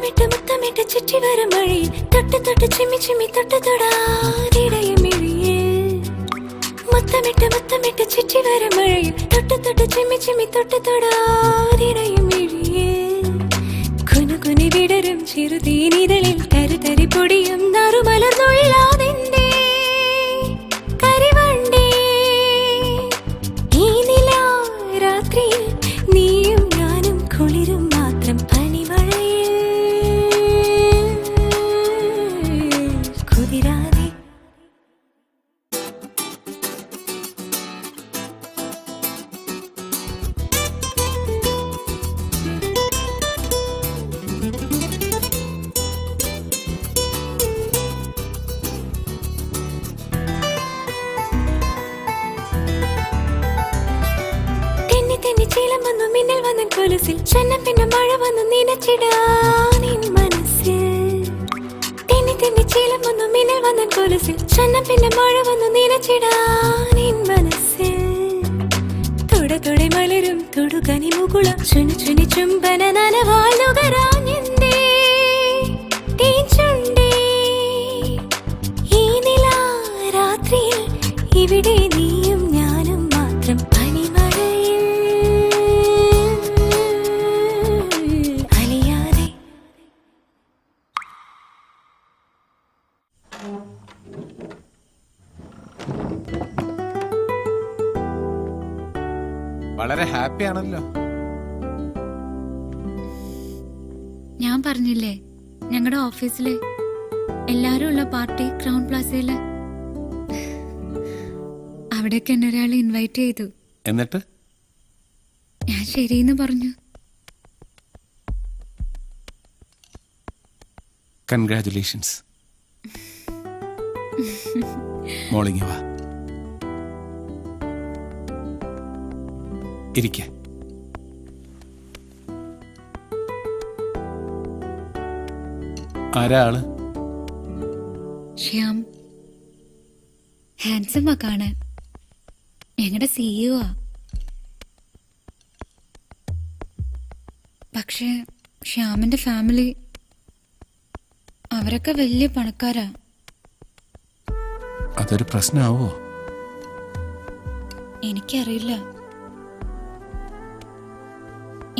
മുത്തമിട്ട് മുത്തമിട്ട് ചുറ്റി വരും മഴയിൽ തൊട്ട് തൊട്ട് ചിമ്മി ചിമ്മി തൊട്ട് തൊടാതിടയും മിഴിയിൽ മുത്തമിട്ട് മുത്തമിട്ട് ചുറ്റി വരും മഴയിൽ തൊട്ട് തൊട്ട് ചിമ്മി ചിമ്മി തൊട്ട് തൊടാതിടയും മിഴിയിൽ കുനുകുനി വിടരും ചെറുതീനിതളിൽ തരി പൊടിയും നറുമലർന്നൊഴിലാതെന്തേ കരിവണ്ടേ ഈ നിലാ രാത്രിയിൽ നീയും ഞാനും കുളിരും മാത്രം പനിമഴയിൽ കുതിരാതെ ചീലം വന്നു മിന്നൽ വന്നു കൊലുസിൽ ചെന്നം പിന്നെ മഴ വന്നു നനച്ചിടാൻ മനസ്സിൽ തെന്നി തെന്നി ചീലം വന്നു മിന്നൽ വന്നു കൊലുസിൽ ചെന്നം പിന്നെ മഴ വന്നു നനച്ചിടാൻ മനസ്സിൽ തൊട തൊട മലരും തൊടുകനി മുകുളം ചുനി ചുനി ചുംബന നനവാൽ നുകരാഞ്ഞെന്തേ തേച്ചുണ്ടേ ഈ നിലാ രാത്രിയിൽ ഇവിടെ നീയും ഞാനും മാത്രം വളരെ ഹാപ്പി ആണല്ലോ. ഞാൻ പറഞ്ഞില്ലേ ഞങ്ങളുടെ ഓഫീസില് എല്ലാരും ഉള്ള പാർട്ടി ക്രൗൺ പ്ലാസയില്. അവിടേക്ക് എന്നെ ഒരാൾ ഇൻവൈറ്റ് ചെയ്തു. എന്നിട്ട് ഞാൻ ശരിയെന്ന് പറഞ്ഞു. കൺഗ്രാറ്റുലേഷൻസ്. മോളിങ് വാ, ഇരിക്ക. ആരാ ആള്? ശ്യാം. ഹാൻസമാ കാണാൻ. ഞങ്ങളുടെ CEO ആ. പക്ഷേ ശ്യാമിന്റെ ഫാമിലി അവരൊക്കെ വലിയ പണക്കാരാ. അതൊരു പ്രശ്നമാവോ? എനിക്കറിയില്ല.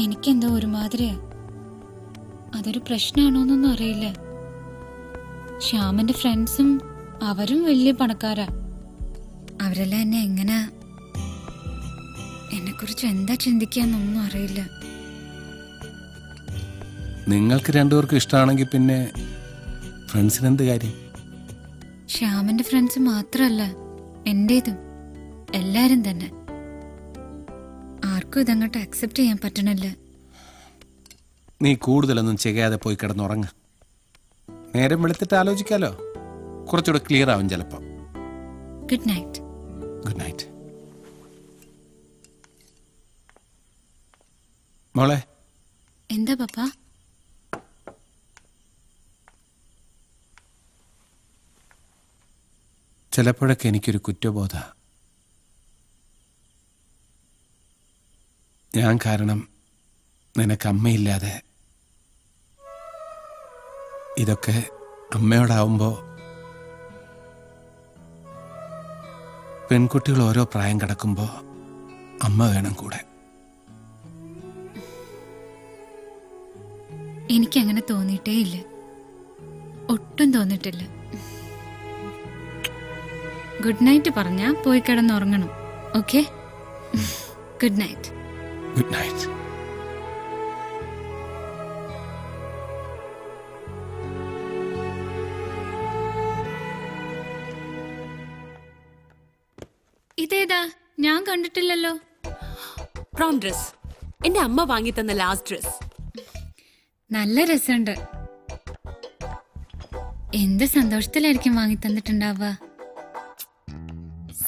എനിക്കെന്തോ ഒരുമാതിരിയാ. അതൊരു പ്രശ്നമാണോന്നൊന്നും അറിയില്ല. ശ്യാമിന്റെ ഫ്രണ്ട്സും അവരും വലിയ പണക്കാരാ. അവരെല്ലാം എന്നെ കുറിച്ച് എന്താ ചിന്തിക്കാന്നൊന്നും അറിയില്ല. നിങ്ങൾക്ക് രണ്ടുപേർക്കും ഇഷ്ടമാണെങ്കിൽ പിന്നെ ഫ്രണ്ട്സിന് എന്ത് കാര്യം? ശ്യാമിന്റെ ഫ്രണ്ട്സ് മാത്രല്ല, എന്റേതും എല്ലാരും തന്നെ. ആർക്കും ഇതങ്ങോട്ട് അക്സെപ്റ്റ് ചെയ്യാൻ പറ്റണില്ല. നീ കൂടുതലൊന്നും ചെയ്യാതെ പോയി കിടന്നുറങ്ങ. നേരം വെളുത്തിട്ട് ആലോചിക്കാലോ. കുറച്ചുകൂടെ ക്ലിയർ ആവും ചിലപ്പോൾ. Good night. Good night. മോളെ. എന്താ പപ്പ? ചിലപ്പോഴൊക്കെ എനിക്കൊരു കുറ്റബോധ. ഞാൻ കാരണം നിനക്ക് അമ്മയില്ലാതെ. ഇതൊക്കെ അമ്മയോടാവുമ്പോൾ പെൺകുട്ടികൾ ഓരോ പ്രായം കടക്കുമ്പോൾ അമ്മ വേണം കൂടെ. എനിക്കങ്ങനെ തോന്നിയിട്ടേ ഇല്ല. ഒട്ടും തോന്നിട്ടില്ല. ഗുഡ് നൈറ്റ് പറഞ്ഞാ പോയി കിടന്നുറങ്ങണം. Okay? Good night. Good night. ഇതേതാ? ഞാൻ കണ്ടിട്ടില്ലല്ലോ. Prom dress. എന്റെ അമ്മ വാങ്ങി തന്ന ലാസ്റ്റ് ഡ്രസ്. നല്ല രസമുണ്ട്. എന്ത് സന്തോഷത്തിലായിരിക്കും വാങ്ങി തന്നിട്ടുണ്ടാവുക.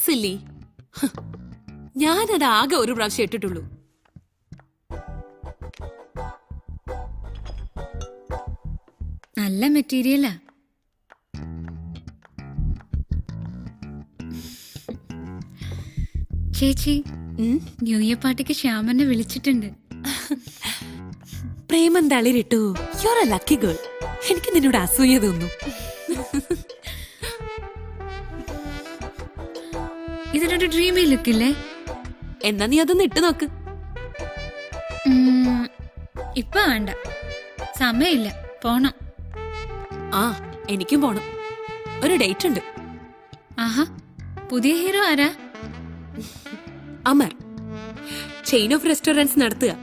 സില്ലി. ഞാനത് ആകെ ഒരു പ്രാവശ്യം ഇട്ടിട്ടുള്ളൂ. നല്ല മെറ്റീരിയലാ. ചേച്ചി, ന്യൂ ഇയർ പാർട്ടിക്ക് ശ്യാമനെ വിളിച്ചിട്ടുണ്ട്. പ്രേമം തളിരിട്ടു. You are a lucky girl. എനിക്ക് നിന്നോട് അസൂയ തോന്നുന്നു. ഇതിനൊരു ഡ്രീമി ലുക്കില്ലേ? എന്നാ നീ അതൊന്ന് ഇട്ട് നോക്ക്. ഇപ്പൊ വേണ്ട, സമയമില്ല, പോണം. ആ, എനിക്കും പോണം. ഒരു ഡേറ്റ് ഉണ്ട്. ആഹാ, പുതിയ ഹീറോ ആരാ? അമർ ചെയിൻ ഓഫ് റെസ്റ്റോറൻറ്റ്സ് നടത്തുക.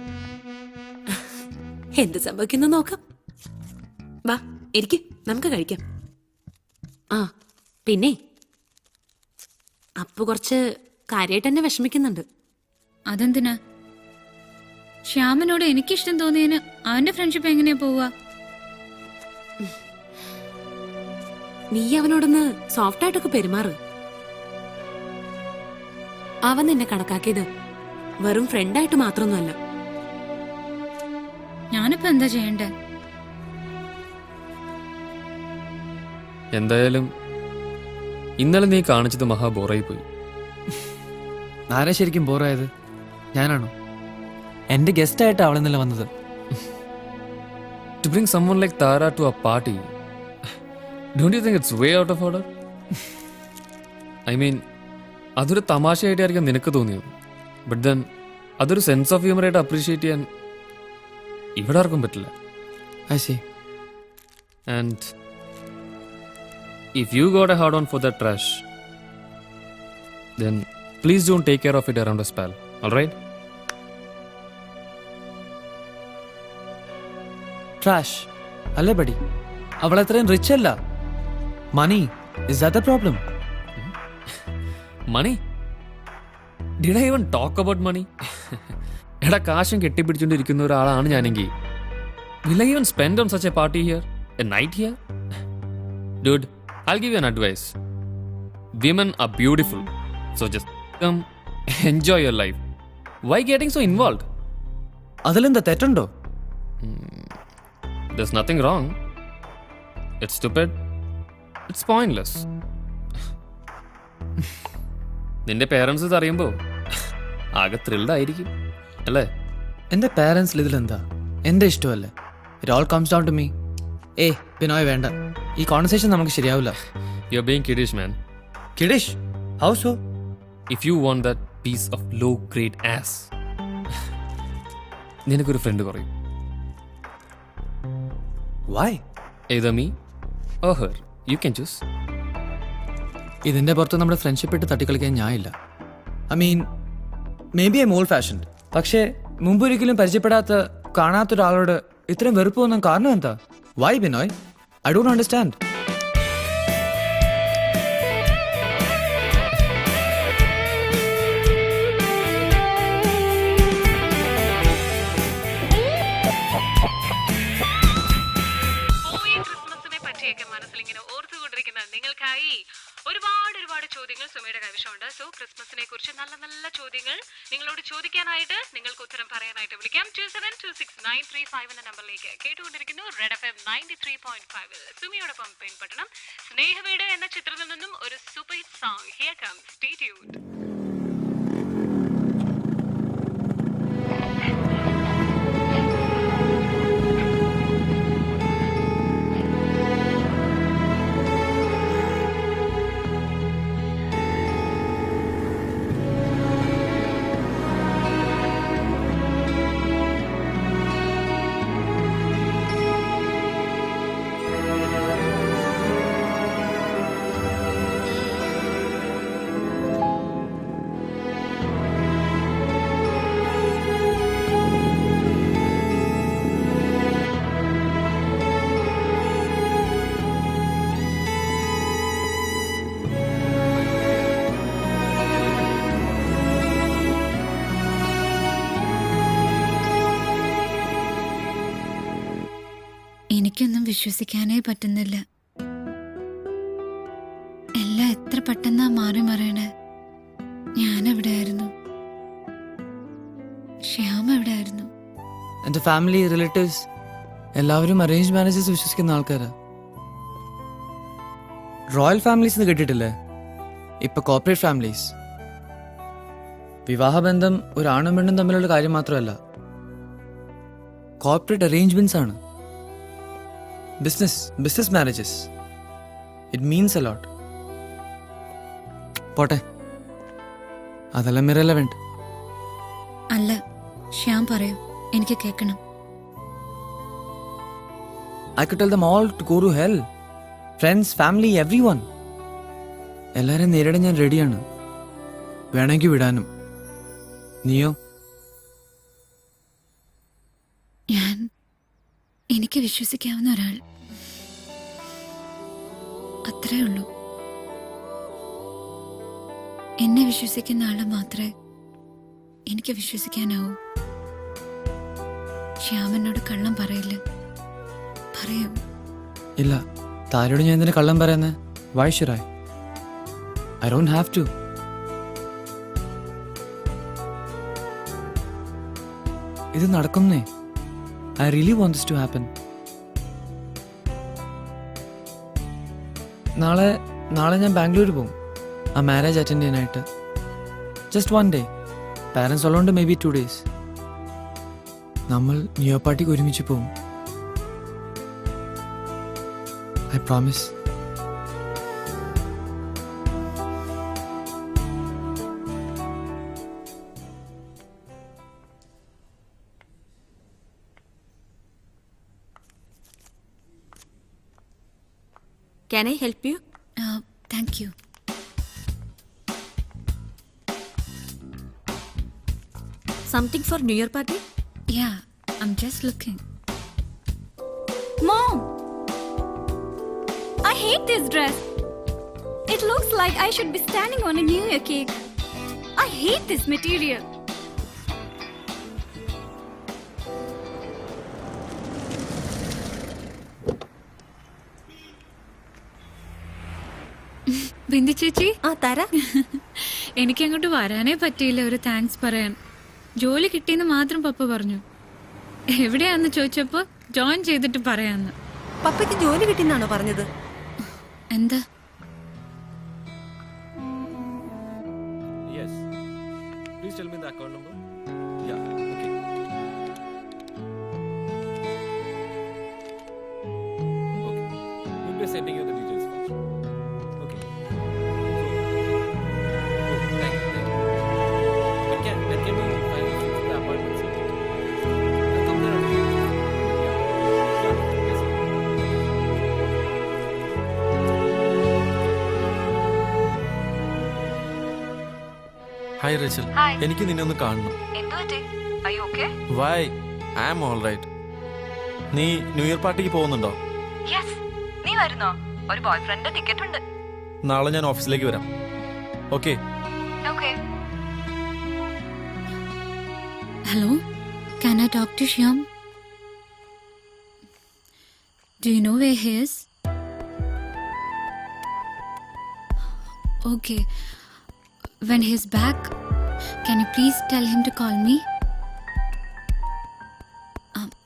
എന്ത് സംഭവിക്കുന്നു നോക്കാം. വാ ഇരിക്ക്, നമുക്ക് കഴിക്കാം. ആ പിന്നെ അപ്പു കുറച്ച് കാര്യമായിട്ട് എന്നെ വിഷമിക്കുന്നുണ്ട്. അതെന്തിനാ? ശ്യാമനോട് എനിക്കിഷ്ടം തോന്നിയതിന് അവന്റെ ഫ്രണ്ട്ഷിപ്പ് എങ്ങനെയാ പോവുക? നീ അവനോടൊന്ന് സോഫ്റ്റ് ആയിട്ടൊക്കെ പെരുമാറ്. അവൻ നിന്നെ കണക്കാക്കിയത് വെറും ഫ്രണ്ടായിട്ട് മാത്രമൊന്നുമല്ല. ഞാനിപ്പോ എന്താ ചെയ്യണ്ടേ? എന്തായാലും ഇന്നലെ നീ കാണിച്ചത് മഹാ ബോറായി പോയി. ആരാ ശരിക്കും ബോറായത്? ഞാനാണോ? എന്റെ ഗസ്റ്റ് ആയിട്ട് അവൾ ഇന്നലെ വന്നത്. To bring someone like Tara to a party, don't you think it's way out of order? I mean, അതൊരു തമാശയായിട്ടായിരിക്കും നിനക്ക് തോന്നിയത്. ബട്ട് ദെൻ അതൊരു സെൻസ് ഓഫ് ഹ്യൂമർ ആയിട്ട് അപ്രീഷിയേറ്റ് ചെയ്യാൻ ഇവിടെ ആർക്കും പറ്റില്ല. I see. And if you got a hard on for that trash, then please don't take care of it around a spell. All right? Trash. അല്ലേ buddy? അവൾ അത്രയും rich അല്ല. മണി, is that the problem? Money? Did I even talk about money? എടാ, കാശും കെട്ടിപ്പിടിച്ചുകൊണ്ടിരിക്കുന്ന ഒരാളാണ് ഞാനെങ്കിൽ will I even spend on such a party here? A night here? Dude, I'll give you an advice. Women are beautiful. So just come enjoy your life. Why getting so involved? അതിലെന്താ തെറ്റുണ്ടോ? There's nothing wrong. It's stupid. It's pointless. നിന്റെ parents ഇത് അറിയുമ്പോ ആകെ thrilled ആയിരിക്കും അല്ലേ? എന്റെ പേരൻസിൽ ഇതിലെന്താ? എന്റെ ഇഷ്ടമല്ലേ? It all comes down to me. Binoy വേണ്ട, ഈ കോൺവെർസേഷൻ നമുക്ക് ശരിയാവില്ല. You're being kiddish, man. Kiddish? How so? If you want that piece of low grade ass, നിനക്കൊരു ഫ്രണ്ട് കുറയും. Why? Either me or her. You can choose. ഇതിന്റെ പുറത്ത് നമ്മുടെ friendship ഇട്ട് തട്ടിക്കളിക്കാൻ ഞാനില്ല. I mean, may be I'm old fashioned. പക്ഷേ മുമ്പൊരിക്കലും പരിചയപ്പെടാത്ത കാണാത്ത ഒരാളോട് ഇത്രയും വെറുപ്പ് തോന്നാൻ കാരണം എന്താ? Why Binoy? I don't understand. നിങ്ങൾക്കായി ഒരുപാട് ചോദ്യങ്ങൾ സുമയുടെ കൈവശമുണ്ട്. സോ ക്രിസ്മസിനെ കുറിച്ച് നല്ല നല്ല ചോദ്യങ്ങൾ നിങ്ങളോട് ചോദിക്കാനായിട്ട്, നിങ്ങൾക്ക് ഉത്തരം പറയാനായിട്ട് വിളിക്കാം 272693 എന്ന നമ്പറിലേക്ക്. കേട്ടുകൊണ്ടിരിക്കുന്നു റെഡ് FM 93.5 സുമിയോടൊപ്പം പെൺപട്ടണം. സ്നേഹവീട് എന്ന ചിത്രത്തിൽ നിന്നും ഒരു super hit song. Here comes, stay tuned. എനിക്കൊന്നും വിശ്വസിക്കാനേ പറ്റുന്നില്ല. എല്ലാം എത്ര പെട്ടെന്നാ മാറി മറിയണേ. ഞാൻ എവിടെയായിരുന്നു? ശ്യാം എവിടെയായിരുന്നു? എൻ്റെ ഫാമിലി, റിലേറ്റീവ്സ് എല്ലാവരും അറേഞ്ച് മാരേജസ് വിശ്വസിക്കുന്ന ആൾക്കാരാ. റോയൽ ഫാമിലീസ് കേട്ടിട്ടില്ലേ? ഇപ്പൊ കോർപ്പറേറ്റ് ഫാമിലീസ്. വിവാഹബന്ധം ഒരു ആണും പെണ്ണും തമ്മിലുള്ള കാര്യം മാത്രമല്ല, കോർപ്പറേറ്റ് അറേഞ്ച്മെന്റ്സ് ആണ്. Business marriages. It means a lot. പോട്ടെ, അതെല്ലാം ഇറലവന്റ്. അല്ല, ശ്യാം പറയൂ, എനിക്ക് കേൾക്കണം. I could tell them all to go to hell. Friends, family, everyone. എല്ലാരും നേരിടാൻ ഞാൻ റെഡിയാണ്. വേണമെങ്കിൽ വിടാനും. നീയോ? എനിക്ക് വിശ്വസിക്കാവുന്ന ഒരാൾ, അത്രേ ഉള്ളൂ. എന്നെ വിശ്വസിക്കുന്ന ആളെ മാത്രമേ എനിക്ക് വിശ്വസിക്കാനാവൂ. ശ്യാമനോട് കള്ളം പറയില്ല. പറയൂ. ഇല്ല, താരോട് ഞാൻ എന്തിനാ കള്ളം പറയുന്നത്? Why should I? I don't have to. ഇത് നടക്കുന്നേ. I really want this to happen. നാളെ ഞാൻ ബാംഗ്ലൂർ പോകും ആ മാരേജ് അറ്റൻഡ് ചെയ്യാനായിട്ട്. Just 1 day. പാരൻസ് ഉള്ളതുകൊണ്ട് മേ ബി 2 days. നമ്മൾ ന്യൂ ഇയർ പാർട്ടിക്ക് ഒരുമിച്ച് പോകും. I promise. Can I help you? Thank you. Something for New Year party? Yeah, I'm just looking. Mom! I hate this dress. It looks like I should be standing on a New Year cake. I hate this material. Bindu ചേച്ചി, തരാ. എനിക്ക് അങ്ങോട്ട് വരാനേ പറ്റിയില്ല ഒരു thanks പറയാൻ. ജോലി കിട്ടിയെന്ന് മാത്രം പപ്പ പറഞ്ഞു. എവിടെയാന്ന് ചോദിച്ചപ്പോ ജോയിൻ ചെയ്തിട്ട് പറയാന്ന്. പപ്പയ്ക്ക് ജോലി കിട്ടിയെന്നാണോ പറഞ്ഞത്? എന്താ? Yes. Please tell me the account number. Yeah, okay. Okay. We'll be sending you the details first. Okay. Thank you. When can we finally fix the apartment, sir? I'll come there. Yeah. Yes, sir. Hi Rachel, എനിക്ക് നിന്നെ ഒന്ന് കാണണം. Why? I am all right. നീ new year പാർട്ടിക്ക് പോകുന്നുണ്ടോ? നീ വരുന്നോ? ഒരു ബോയ്ഫ്രണ്ട് ടിക്കറ്റ് ഉണ്ട്. നാളെ ഞാൻ ഓഫീസിലേക്ക് വരാം. Okay? Hello? Can I talk to Shyam? Do you know where he is? Okay. When he's back, can you please tell him to call me?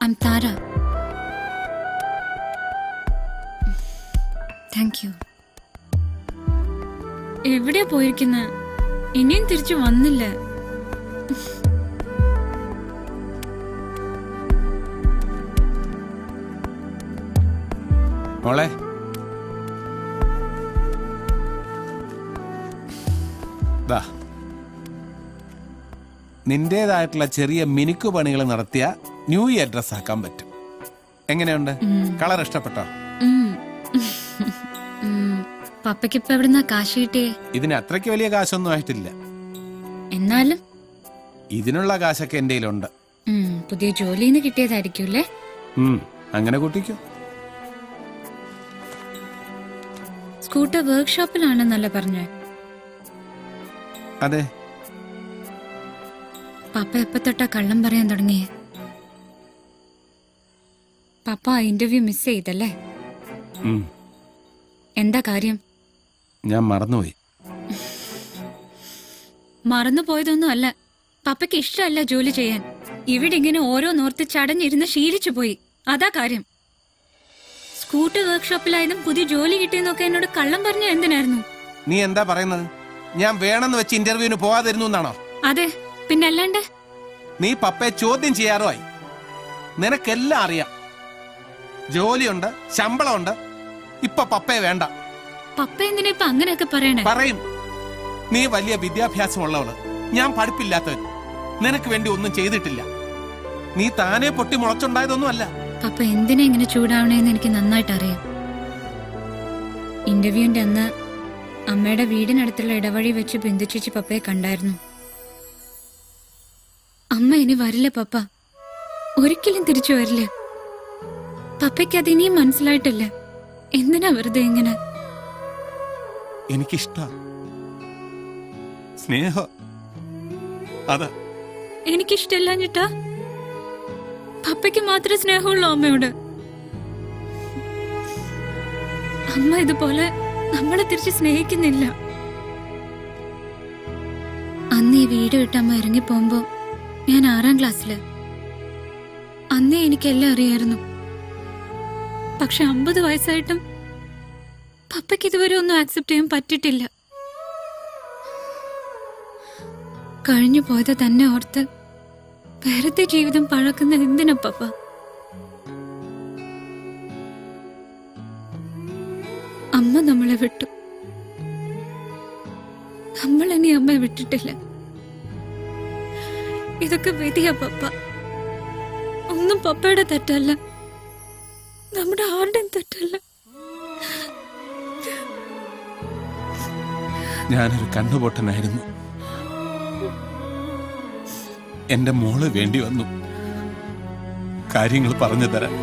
I'm Tara. Thank you. എവിടെയാ പോയിരിക്കുന്ന? ഇനിയും തിരിച്ചു വന്നില്ല. മോളെ, നിന്റേതായിട്ടുള്ള ചെറിയ മിനുക്ക് പണികൾ നടത്തിയ ന്യൂ ഇയർ ഡ്രസ് ആക്കാൻ പറ്റും. എങ്ങനെയുണ്ട്? കളർ ഇഷ്ടപ്പെട്ടോ? പപ്പയ്ക്ക് ഇപ്പൊ എവിടുന്നാ കാശ് കിട്ടിയേ? ഇതിന് അത്രയ്ക്ക് വലിയ കാശൊന്നും ആയിട്ടില്ല. എന്നാലും ഇതിനുള്ള കാശൊക്കെ എന്റെ കയ്യിലുണ്ട്. പുതിയ ജോലിന്ന് കിട്ടിയതായിരിക്കും അല്ലേ? അങ്ങനെ കൂട്ടിക്കോ. സ്കൂട്ടർ വർക്ക്ഷോപ്പിലാണെന്നല്ല പറഞ്ഞേ? അതെ. പപ്പ എപ്പ തൊട്ടാ കള്ളം പറയാൻ തുടങ്ങിയേ? പപ്പ ഇന്റർവ്യൂ മിസ് ചെയ്തല്ലേ? എന്താ കാര്യം? ഞാൻ മറന്നുപോയി. മറന്നുപോയതൊന്നും അല്ല, പപ്പയ്ക്ക് ഇഷ്ടമല്ല ജോലി ചെയ്യാൻ. ഇവിടെ ഇങ്ങനെ ഓരോന്നോർത്ത് ചടഞ്ഞിരുന്ന് ശീലിച്ചു പോയി, അതാ കാര്യം. സ്കൂട്ടർ വർക്ക്ഷോപ്പിലായതും പുതിയ ജോലി കിട്ടിയെന്നൊക്കെ എന്നോട് കള്ളം പറഞ്ഞ എന്തിനായിരുന്നു? നീ എന്താ പറയുന്നത്? ഞാൻ വേണമെന്ന് വെച്ച് ഇന്റർവ്യൂവിന് പോവാതിരുന്നു എന്നാണോ? അതെ, പിന്നെ അല്ലാണ്ട്. നീ പപ്പയെ ചോദ്യം ചെയ്യാറോ ആയി. നിനക്കെല്ലാം അറിയാം. ജോലിയുണ്ട്, ശമ്പളമുണ്ട്. ഇപ്പൊ പപ്പയെ വേണ്ട. പപ്പ എന്തിനാ ഇപ്പൊ അങ്ങനെയൊക്കെ പറയണേ? പറയും. നീ വലിയ വിദ്യാഭ്യാസമുള്ളവള്, ഞാൻ പഠിപ്പില്ലാത്തവൻ. നിനക്ക് വേണ്ടി ഒന്നും ചെയ്തിട്ടില്ല. നീ താനെ പൊട്ടി മുളച്ചുണ്ടായതൊന്നും അല്ല. പപ്പ എന്തിനാ ഇങ്ങനെ ചൂടാവണേന്ന് എനിക്ക് നന്നായിട്ട് അറിയാം. ഇന്റർവ്യൂവിന്റെ അന്ന് അമ്മയുടെ വീടിനടുത്തുള്ള ഇടവഴി വെച്ച് ബിന്ദു ചേച്ചി പപ്പയെ കണ്ടായിരുന്നു. അമ്മ ഇനി വരില്ല പപ്പ, ഒരിക്കലും തിരിച്ചു വരില്ല. പപ്പയ്ക്ക് അത് ഇനിയും മനസ്സിലായിട്ടില്ല. എന്തിനാ വെറുതെ ഇങ്ങനെ? എനിക്കിഷ്ട സ്നേഹ അതാ. എനിക്കിഷ്ടല്ല ചേട്ടാ. പപ്പയ്ക്ക് മാത്രമേ സ്നേഹമുള്ളൂ അമ്മയോട്. അമ്മ ഇതുപോലെ നമ്മളെ തിരിച്ച് സ്നേഹിക്കുന്നില്ല. അന്ന് ഈ വീട് വിട്ട് അമ്മ ഇറങ്ങിപ്പോകുമ്പോ ഞാൻ 6ാം ക്ലാസ്സില്. അന്നേ എനിക്കെല്ലാം അറിയായിരുന്നു. പക്ഷെ 50 വയസ്സായിട്ടും പപ്പയ്ക്ക് ഇതുവരെ ഒന്നും ആക്സെപ്റ്റ് ചെയ്യാൻ പറ്റിയിട്ടില്ല. കഴിഞ്ഞു പോയത് തന്നെ ഓർത്ത് വെറുതെ ജീവിതം പഴക്കുന്ന എന്തിനാ പപ്പ? അമ്മ നമ്മളെ വിട്ടു, നമ്മൾ ഇനി അമ്മയെ വിട്ടിട്ടില്ല. ഇതൊക്കെ വിധിയാ പപ്പ. ഒന്നും പപ്പയുടെ തെറ്റല്ല, നമ്മുടെ ആരുടെയും തെറ്റല്ല. ഞാനൊരു കണ്ണുപൊട്ടനായിരുന്നു. എന്റെ മോള് വേണ്ടി വന്നു കാര്യങ്ങൾ പറഞ്ഞു തരാൻ.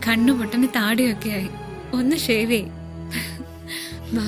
കണ്ണുപൊട്ടന് താടിയൊക്കെ ആയി. ഒന്ന് ഷേവ് ചെയ്. വാ.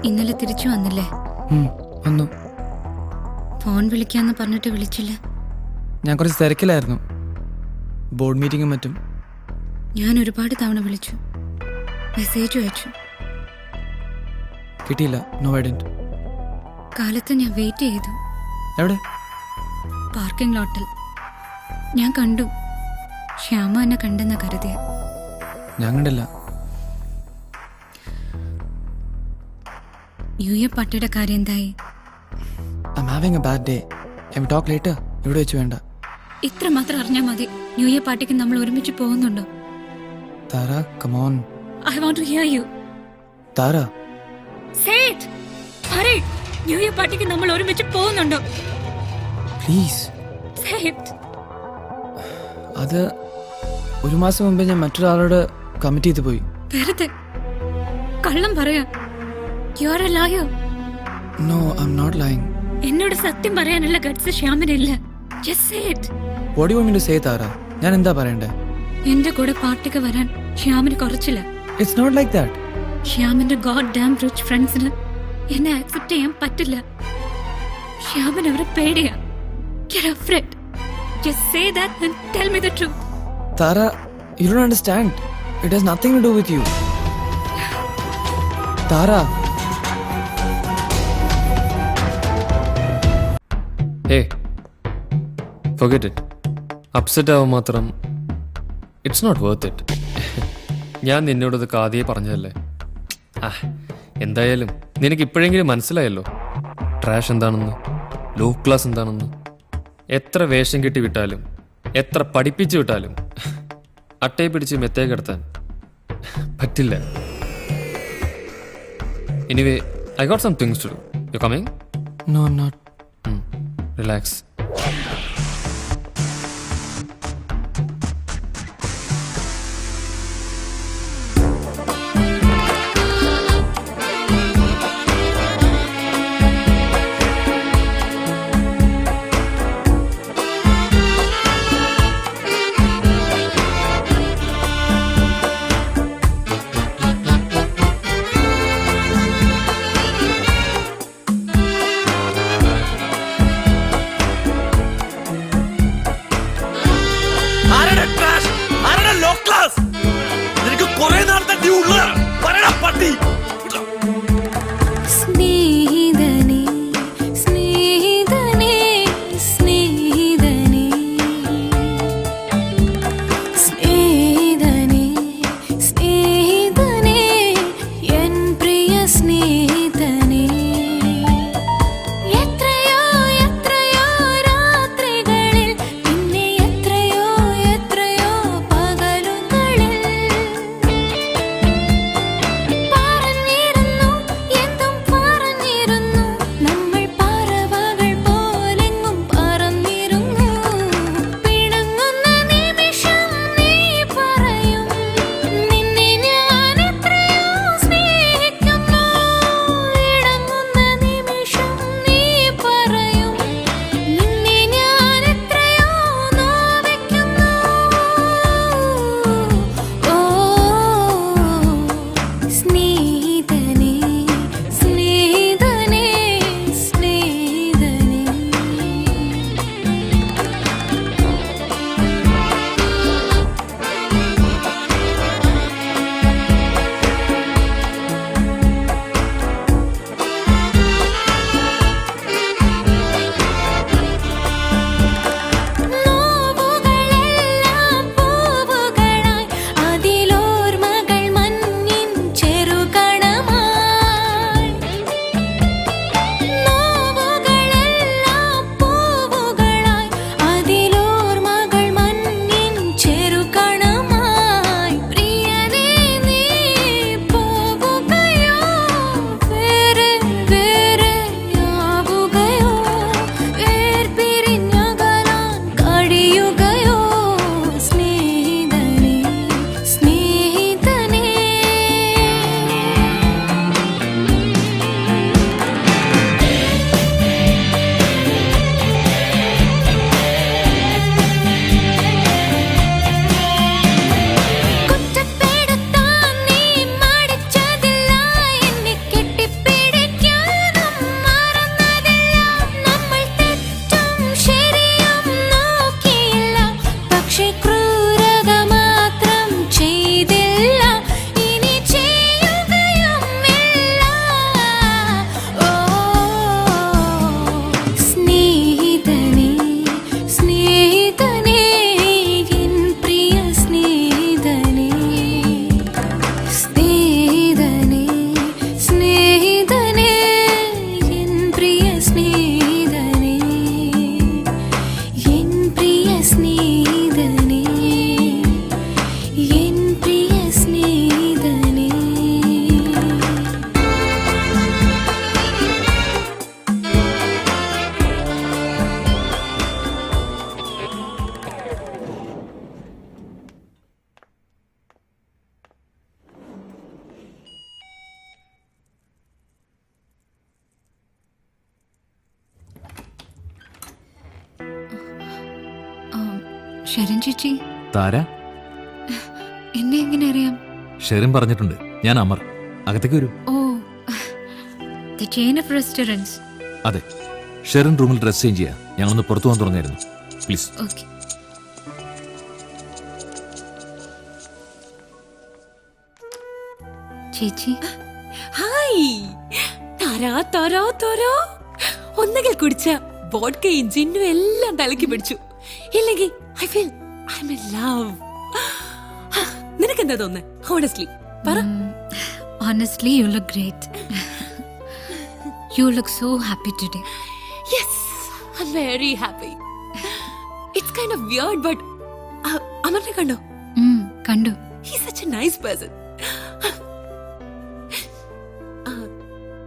ഇന്നലെ തിരിച്ചു വന്നില്ലേ? വന്നു. ഫോൺ വിളിക്കാന്ന് പറഞ്ഞിട്ട് വിളിച്ചില്ല. ഞാൻ കുറച്ച് തിരക്കിലായിരുന്നു, ബോർഡ് മീറ്റിംഗും മറ്റും. ഞാൻ ഒരുപാട് തവണ വിളിച്ചു, മെസ്സേജ് അയച്ചു, കിട്ടിയില്ല. No I didn't. കാലത്ത് ഞാൻ വെയിറ്റ് ചെയ്തു. എവിടെ? പാർക്കിംഗ് ലോട്ടിൽ. ഞാൻ കണ്ടു, ശ്യാമ എന്നെ കണ്ടെന്ന് കരുതിയ. ഞാൻ കണ്ടില്ല. ന്യൂ ഇയർ പാർട്ടിയുടെ കാര്യം എന്തായി? I'm having a bad day. Can we talk later? ഇവിടെ വെച്ച് വേണ്ട. ഇത്ര മാത്രം അറിഞ്ഞാൽ മതി. ന്യൂ ഇയർ പാർട്ടിക്ക് നമ്മൾ ഒരുമിച്ച് പോകുന്നുണ്ടോ? Tara, come on. I want to hear you. Tara. Say it. Hurry. New year പാർട്ടിക്ക് നമ്മൾ ഒരുമിച്ച് പോകുന്നുണ്ടോ? Please. Say it. അത് ഒരു മാസം മുമ്പേ ഞാൻ മറ്റൊരാളോട് കമ്മിറ്റ് ചെയ്ത് പോയി. വെറുതെ കള്ളം പറയാ. You are a liar. No, I'm not lying. എന്നോട് സത്യം പറയാനുള്ള Ghats ശ്യാമിനില്ല. Just say it. What do you want me to say, താര? ഞാൻ എന്താ പറയണ്ടേ? എന്റെ കൂടെ പാർട്ടിക്ക് വരാൻ ശ്യാമിന് കുറച്ചില്ല. It's not like that. ശ്യാമിന്റെ ഗോഡ് ഡാം റിച്ച് ഫ്രണ്ട്സിന് എന്നെ ആക്സെപ്റ്റ് ചെയ്യാൻ പറ്റില്ല. ശ്യാമിന് അവരെ പേടിയാ. Get afraid. Just say that and tell me the truth. Thara, you don't understand. It has nothing to do with you. Thara. Hey, forget it. Upset ആവാൻ മാത്രം it's not worth it. ഞാൻ നിന്നോടത് കാതിയെ പറഞ്ഞതല്ലേ. എന്തായാലും നിനക്ക് ഇപ്പോഴെങ്കിലും മനസ്സിലായല്ലോ ട്രാഷ് എന്താണെന്ന്, low class എന്താണെന്ന്. എത്ര വേഷം കെട്ടി വിട്ടാലും എത്ര പഠിപ്പിച്ചു വിട്ടാലും അട്ടയെ പിടിച്ച് മെത്തേ കിടത്താൻ പറ്റില്ല. Anyway, I got some things to do. You coming? No, I'm not. Relax. നിനക്ക് കുറെ നാളത്തെ ഡ്യൂ ഉള്ള പറയടാ പട്ടി. സ്നേഹിതനേ സ്നേഹിതനേ സ്നേഹിതനേ സ്നേഹിതനേ സ്നേഹിതനേ എൻ പ്രിയ സ്നേഹിതനേ. എത്രയോ എത്രയോ രാത്രികളിൽ, പിന്നെ എത്രയോ എത്രയോ പകലുകളിൽ പറഞ്ഞിരുന്നു, എന്തും പറഞ്ഞിരുന്നു. നമ്മൾ പറവകൾ പോലെങ്ങും പറന്നിരുന്നു. പിണങ്ങുന്ന നിമിഷം നീ പറയും, നിന്നെ ഞാൻ എത്രയോ സ്നേഹിക്കുന്നു. ഇണങ്ങുന്ന നിമിഷം നീ പറയും, നിന്നെ ഞാൻ എത്രയോ നോവിക്കുന്നു. ഓ സ്നേഹിതനേ സ്നേഹിതനേ സ്നേഹിതനേ. നോവുകളെല്ലാം പൂവുകളായി, അതിലോർമകൾ മഞ്ഞിൻ ചെറുകിളികളായി. ഷെറിൻ ചേച്ചി, താര, എന്നെ എങ്ങനെ അറിയാം? ഷെറിൻ പറഞ്ഞിട്ടുണ്ട്. ഞാൻ അമർ. അകത്തേക്ക് വരൂ. ഓ, ദി ചെയിൻ ഓഫ് റെസ്റ്റോറൻറ്റ്സ്. അതെ, ഷെറിൻ റൂമിൽ ഡ്രസ് ചേഞ്ച് ചെയ്യാം. ഞങ്ങളൊന്ന് പുറത്തു പോകാൻ തുടങ്ങിയായിരുന്നു. പ്ലീസ്. ഓക്കെ. ചേച്ചി, ഹായ്. തരാ തരാ തരാ. ഒന്നുകിൽ കുടിച്ച വോഡ്കയും ജിന്നും എല്ലാം തലക്കി പിടിച്ചു, ഇല്ലെങ്കിൽ I feel I am in love. നിനക്കെന്താ തോന്നുന്നത്? ഹോണസ്റ്റ്ലി പറ. honestly you look great. You look so happy today. Yes, I'm very happy. It's kind of weird, but Amarne kando? Kando. He's such a nice person.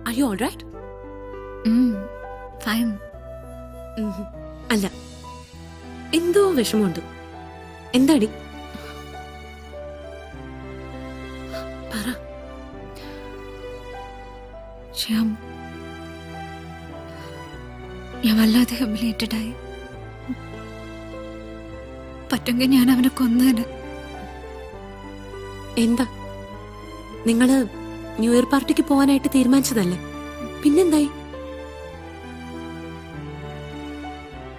Are you all right? Fine. അല്ല, എന്തോ വിഷമമുണ്ട്. എന്താടി? പറ. ശ്യാം, ഞാൻ വല്ലാതെ ഹ്യൂമിലേറ്റഡ് ആയി. പറ്റുമെങ്കിൽ ഞാൻ അവനെ കൊന്നേനെ. എന്താ, നിങ്ങള് ന്യൂ ഇയർ പാർട്ടിക്ക് പോവാനായിട്ട് തീരുമാനിച്ചതല്ലേ? പിന്നെന്തായി?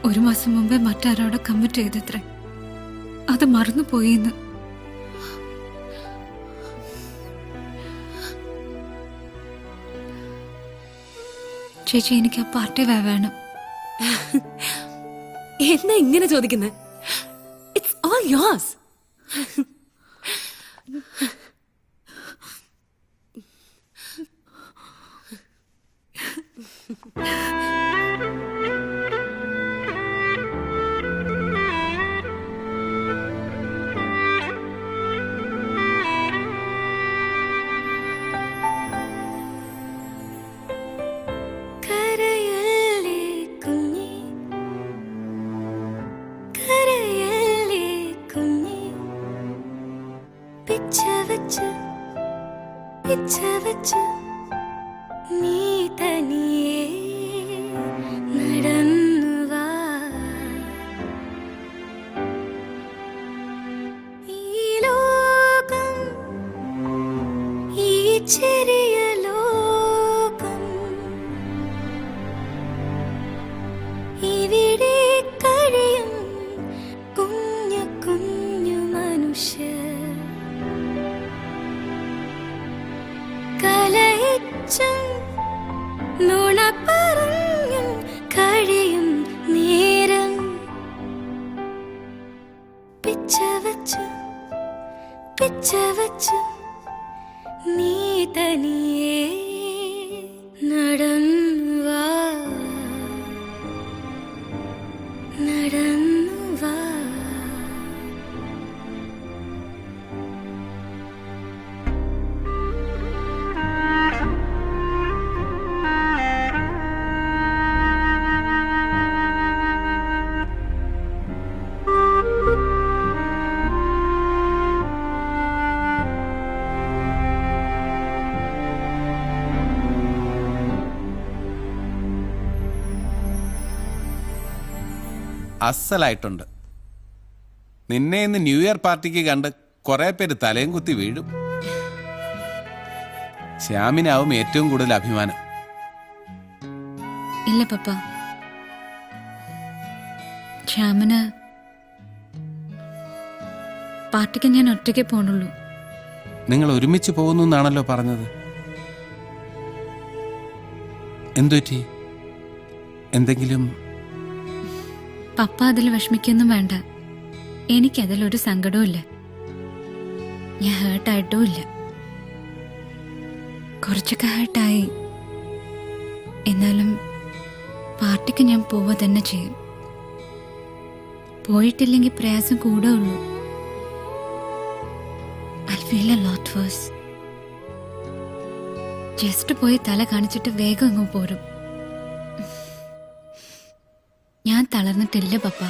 ഒരു മാസം മുമ്പേ മറ്റാരോടെ കമ്മിറ്റ് ചെയ്തത്രേ. അത് മറന്നുപോയിന്ന്. ചേച്ചി, എനിക്ക് ആ പാർട്ടി വേണം. എന്നാ ഇങ്ങനെ ചോദിക്കുന്നത്? It's all yours. നീ തനിയേ നടന്നുവാ. ഈ ലോകം, ഈ ചെറിയ ലോകം, ഇവിടെ കഴിയും കുഞ്ഞു കുഞ്ഞു മനുഷ്യർ. കലയിച്ചും നുണ പറഞ്ഞും കഴിയും നേരം. പിച്ചവച്ചു പിച്ചവച്ചു നീ തനിയേ നടന്നുവാ, നടന്നുവാ. അസലായിട്ടുണ്ട്. നിന്നെ ഇന്ന് ന്യൂ ഇയർ പാർട്ടിക്ക് കണ്ട് കുറെ പേര് തലയും കുത്തി വീഴും. ശ്യാമിനാവും ഏറ്റവും കൂടുതൽ അഭിമാനം. ഇല്ല പപ്പ, ശ്യാമിന് പാർട്ടിക്ക് ഞാൻ ഒറ്റയ്ക്ക് പോണുള്ളൂ. നിങ്ങൾ ഒരുമിച്ച് പോകുന്നു എന്നാണല്ലോ പറഞ്ഞത്. എന്തുപറ്റി? എന്തെങ്കിലും? പപ്പ അതിൽ വിഷമിക്കൊന്നും വേണ്ട. എനിക്കതിലൊരു സങ്കടവും ഇല്ല. ഞാൻ ഹേർട്ടായിട്ടും ഇല്ല. കുറച്ചൊക്കെ ഹേർട്ടായി. എന്നാലും പാർട്ടിക്ക് ഞാൻ പോവുക തന്നെ ചെയ്യും. പോയിട്ടില്ലെങ്കിൽ പ്രയാസം കൂടെ ഉള്ളൂ. I feel a lot worse. Just പോയി തല കാണിച്ചിട്ട് വേഗം അങ്ങ് പോരും. ഞാൻ തളർന്നിട്ടില്ല പപ്പ,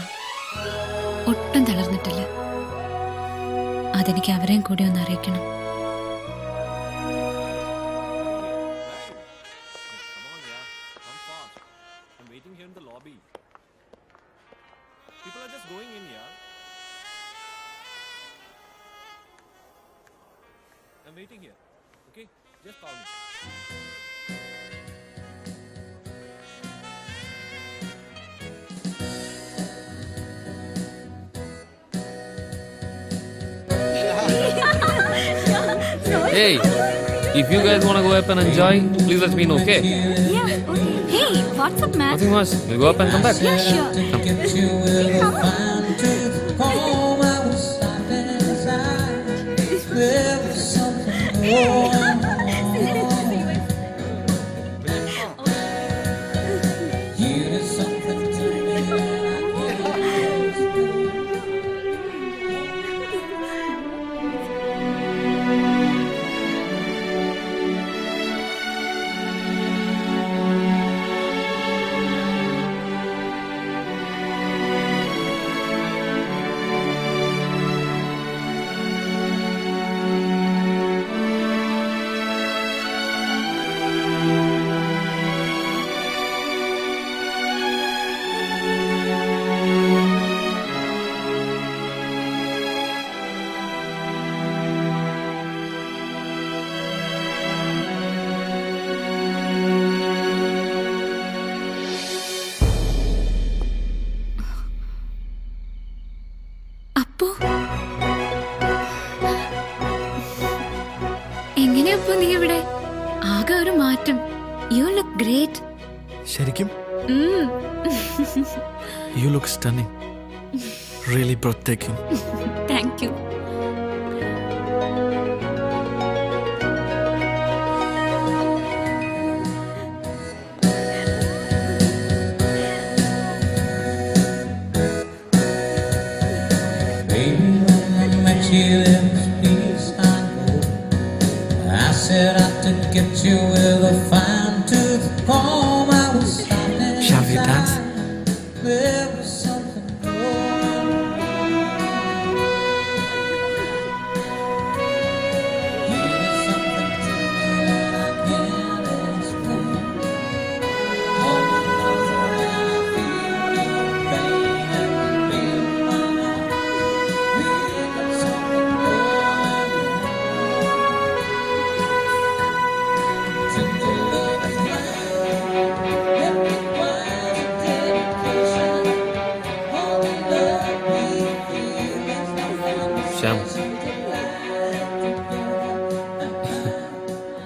ഒട്ടും തളർന്നിട്ടില്ല. അതെനിക്ക് അവരെയും കൂടി ഒന്ന് അറിയിക്കണം. waiting here. Okay? Just call me. Hey, if you guys want to go up and enjoy, please let me know, okay? Hey, what's up, man? Nothing much. We'll go up and come back. Yeah, sure. എങ്ങനെയപ്പോ നീ ഇവിടെ? ആകെ ഒരു മാറ്റം. You look great. ശരിക്കും you look stunning, really breathtaking. Thank you. Shall we dance? Shyam,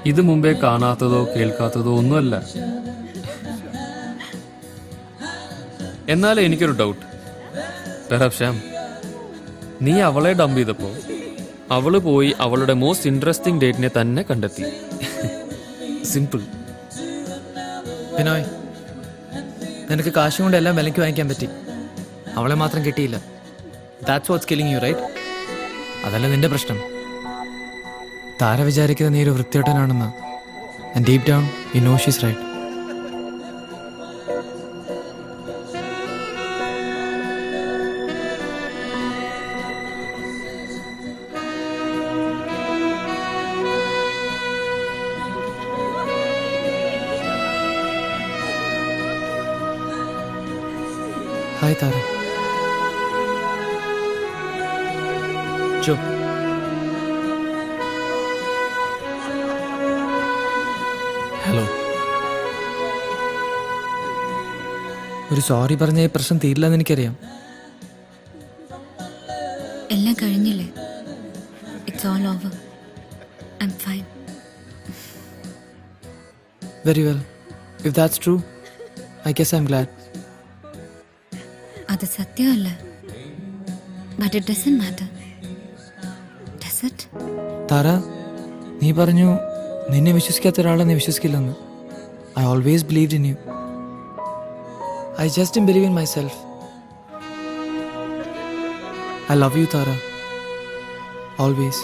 ഇത് മുമ്പേ കാണാത്തതോ കേൾക്കാത്തതോ ഒന്നുമല്ല. എന്നാലും എനിക്കൊരു ഡൗട്ട്. പെർഹാപ്സ് ശ്യാം, നീ അവളെ ഡംപ് ചെയ്തപ്പോ അവള് പോയി അവളുടെ മോസ്റ്റ് ഇൻട്രസ്റ്റിംഗ് ഡേറ്റിനെ തന്നെ കണ്ടെത്തി. സിമ്പിൾ. ബിനോയ്, നിനക്ക് കാശ് കൊണ്ട് എല്ലാം വിലയ്ക്ക് വാങ്ങിക്കാൻ പറ്റി, അവളെ മാത്രം കിട്ടിയില്ല. That's what's killing you, right? അതല്ല നിന്റെ പ്രശ്നം. താര വിചാരിക്കുന്നത് നീ ഒരു വൃത്തിയോട്ടനാണെന്ന്. And deep down you know she's right. Hi Tara. Jo, hello. ഒരു സോറി പറഞ്ഞ ഈ പ്രശ്നം തീരില്ലെന്ന് എനിക്കറിയാം. എല്ലാം കഴിഞ്ഞില്ലേ? It's all over. I am fine. Very well. If that's true, I guess I am glad. അത് സത്യമല്ല. But it doesn't matter. Does it? Tara, നീ പറഞ്ഞു നിന്നെ വിശ്വസിക്കാത്ത ഒരാളെ നീ വിശ്വസിക്കില്ലെന്ന്. I always believed in you. I just didn't believe in myself. I love you Tara, always.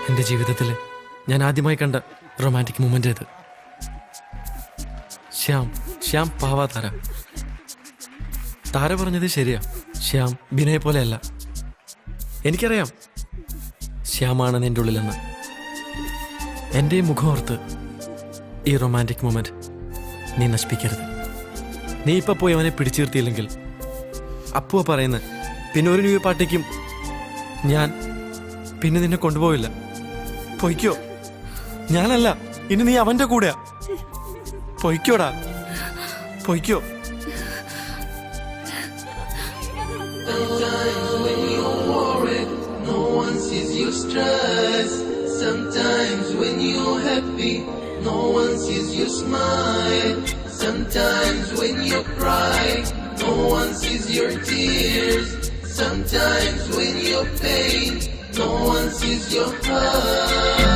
എൻ്റെ ജീവിതത്തിൽ ഞാൻ ആദ്യമായി കണ്ട റൊമാൻറ്റിക് മൂമെൻ്റ് ഇത്. ശ്യാം പാവാ താര. താര പറഞ്ഞത് ശരിയാ. ശ്യാം ബിനയെ പോലെയല്ല. എനിക്കറിയാം ശ്യാമാണ് നിന്റെ ഉള്ളിലെന്ന്. എൻ്റെ മുഖോർത്ത് ഈ റൊമാൻറ്റിക് മൊമെന്റ് നീ നശിപ്പിക്കരുത്. നീ ഇപ്പൊ പോയി അവനെ പിടിച്ചു നിർത്തിയില്ലെങ്കിൽ അപ്പുവ പറയുന്നത് പിന്നെ ഒരു ന്യൂ ഇയർ പാർട്ടിക്കും ഞാൻ പിന്നെ നിന്നെ കൊണ്ടുപോയില്ല. പൊയ്ക്കോ. ഞാനല്ല, ഇനി നീ അവന്റെ കൂടെയാ. പൊയ്ക്കോടാ, പൊയ്ക്കോ. Sometimes when you're happy, no one sees your smile. Sometimes when you cry, no one sees your tears. Sometimes when you're pain, no one sees your heart.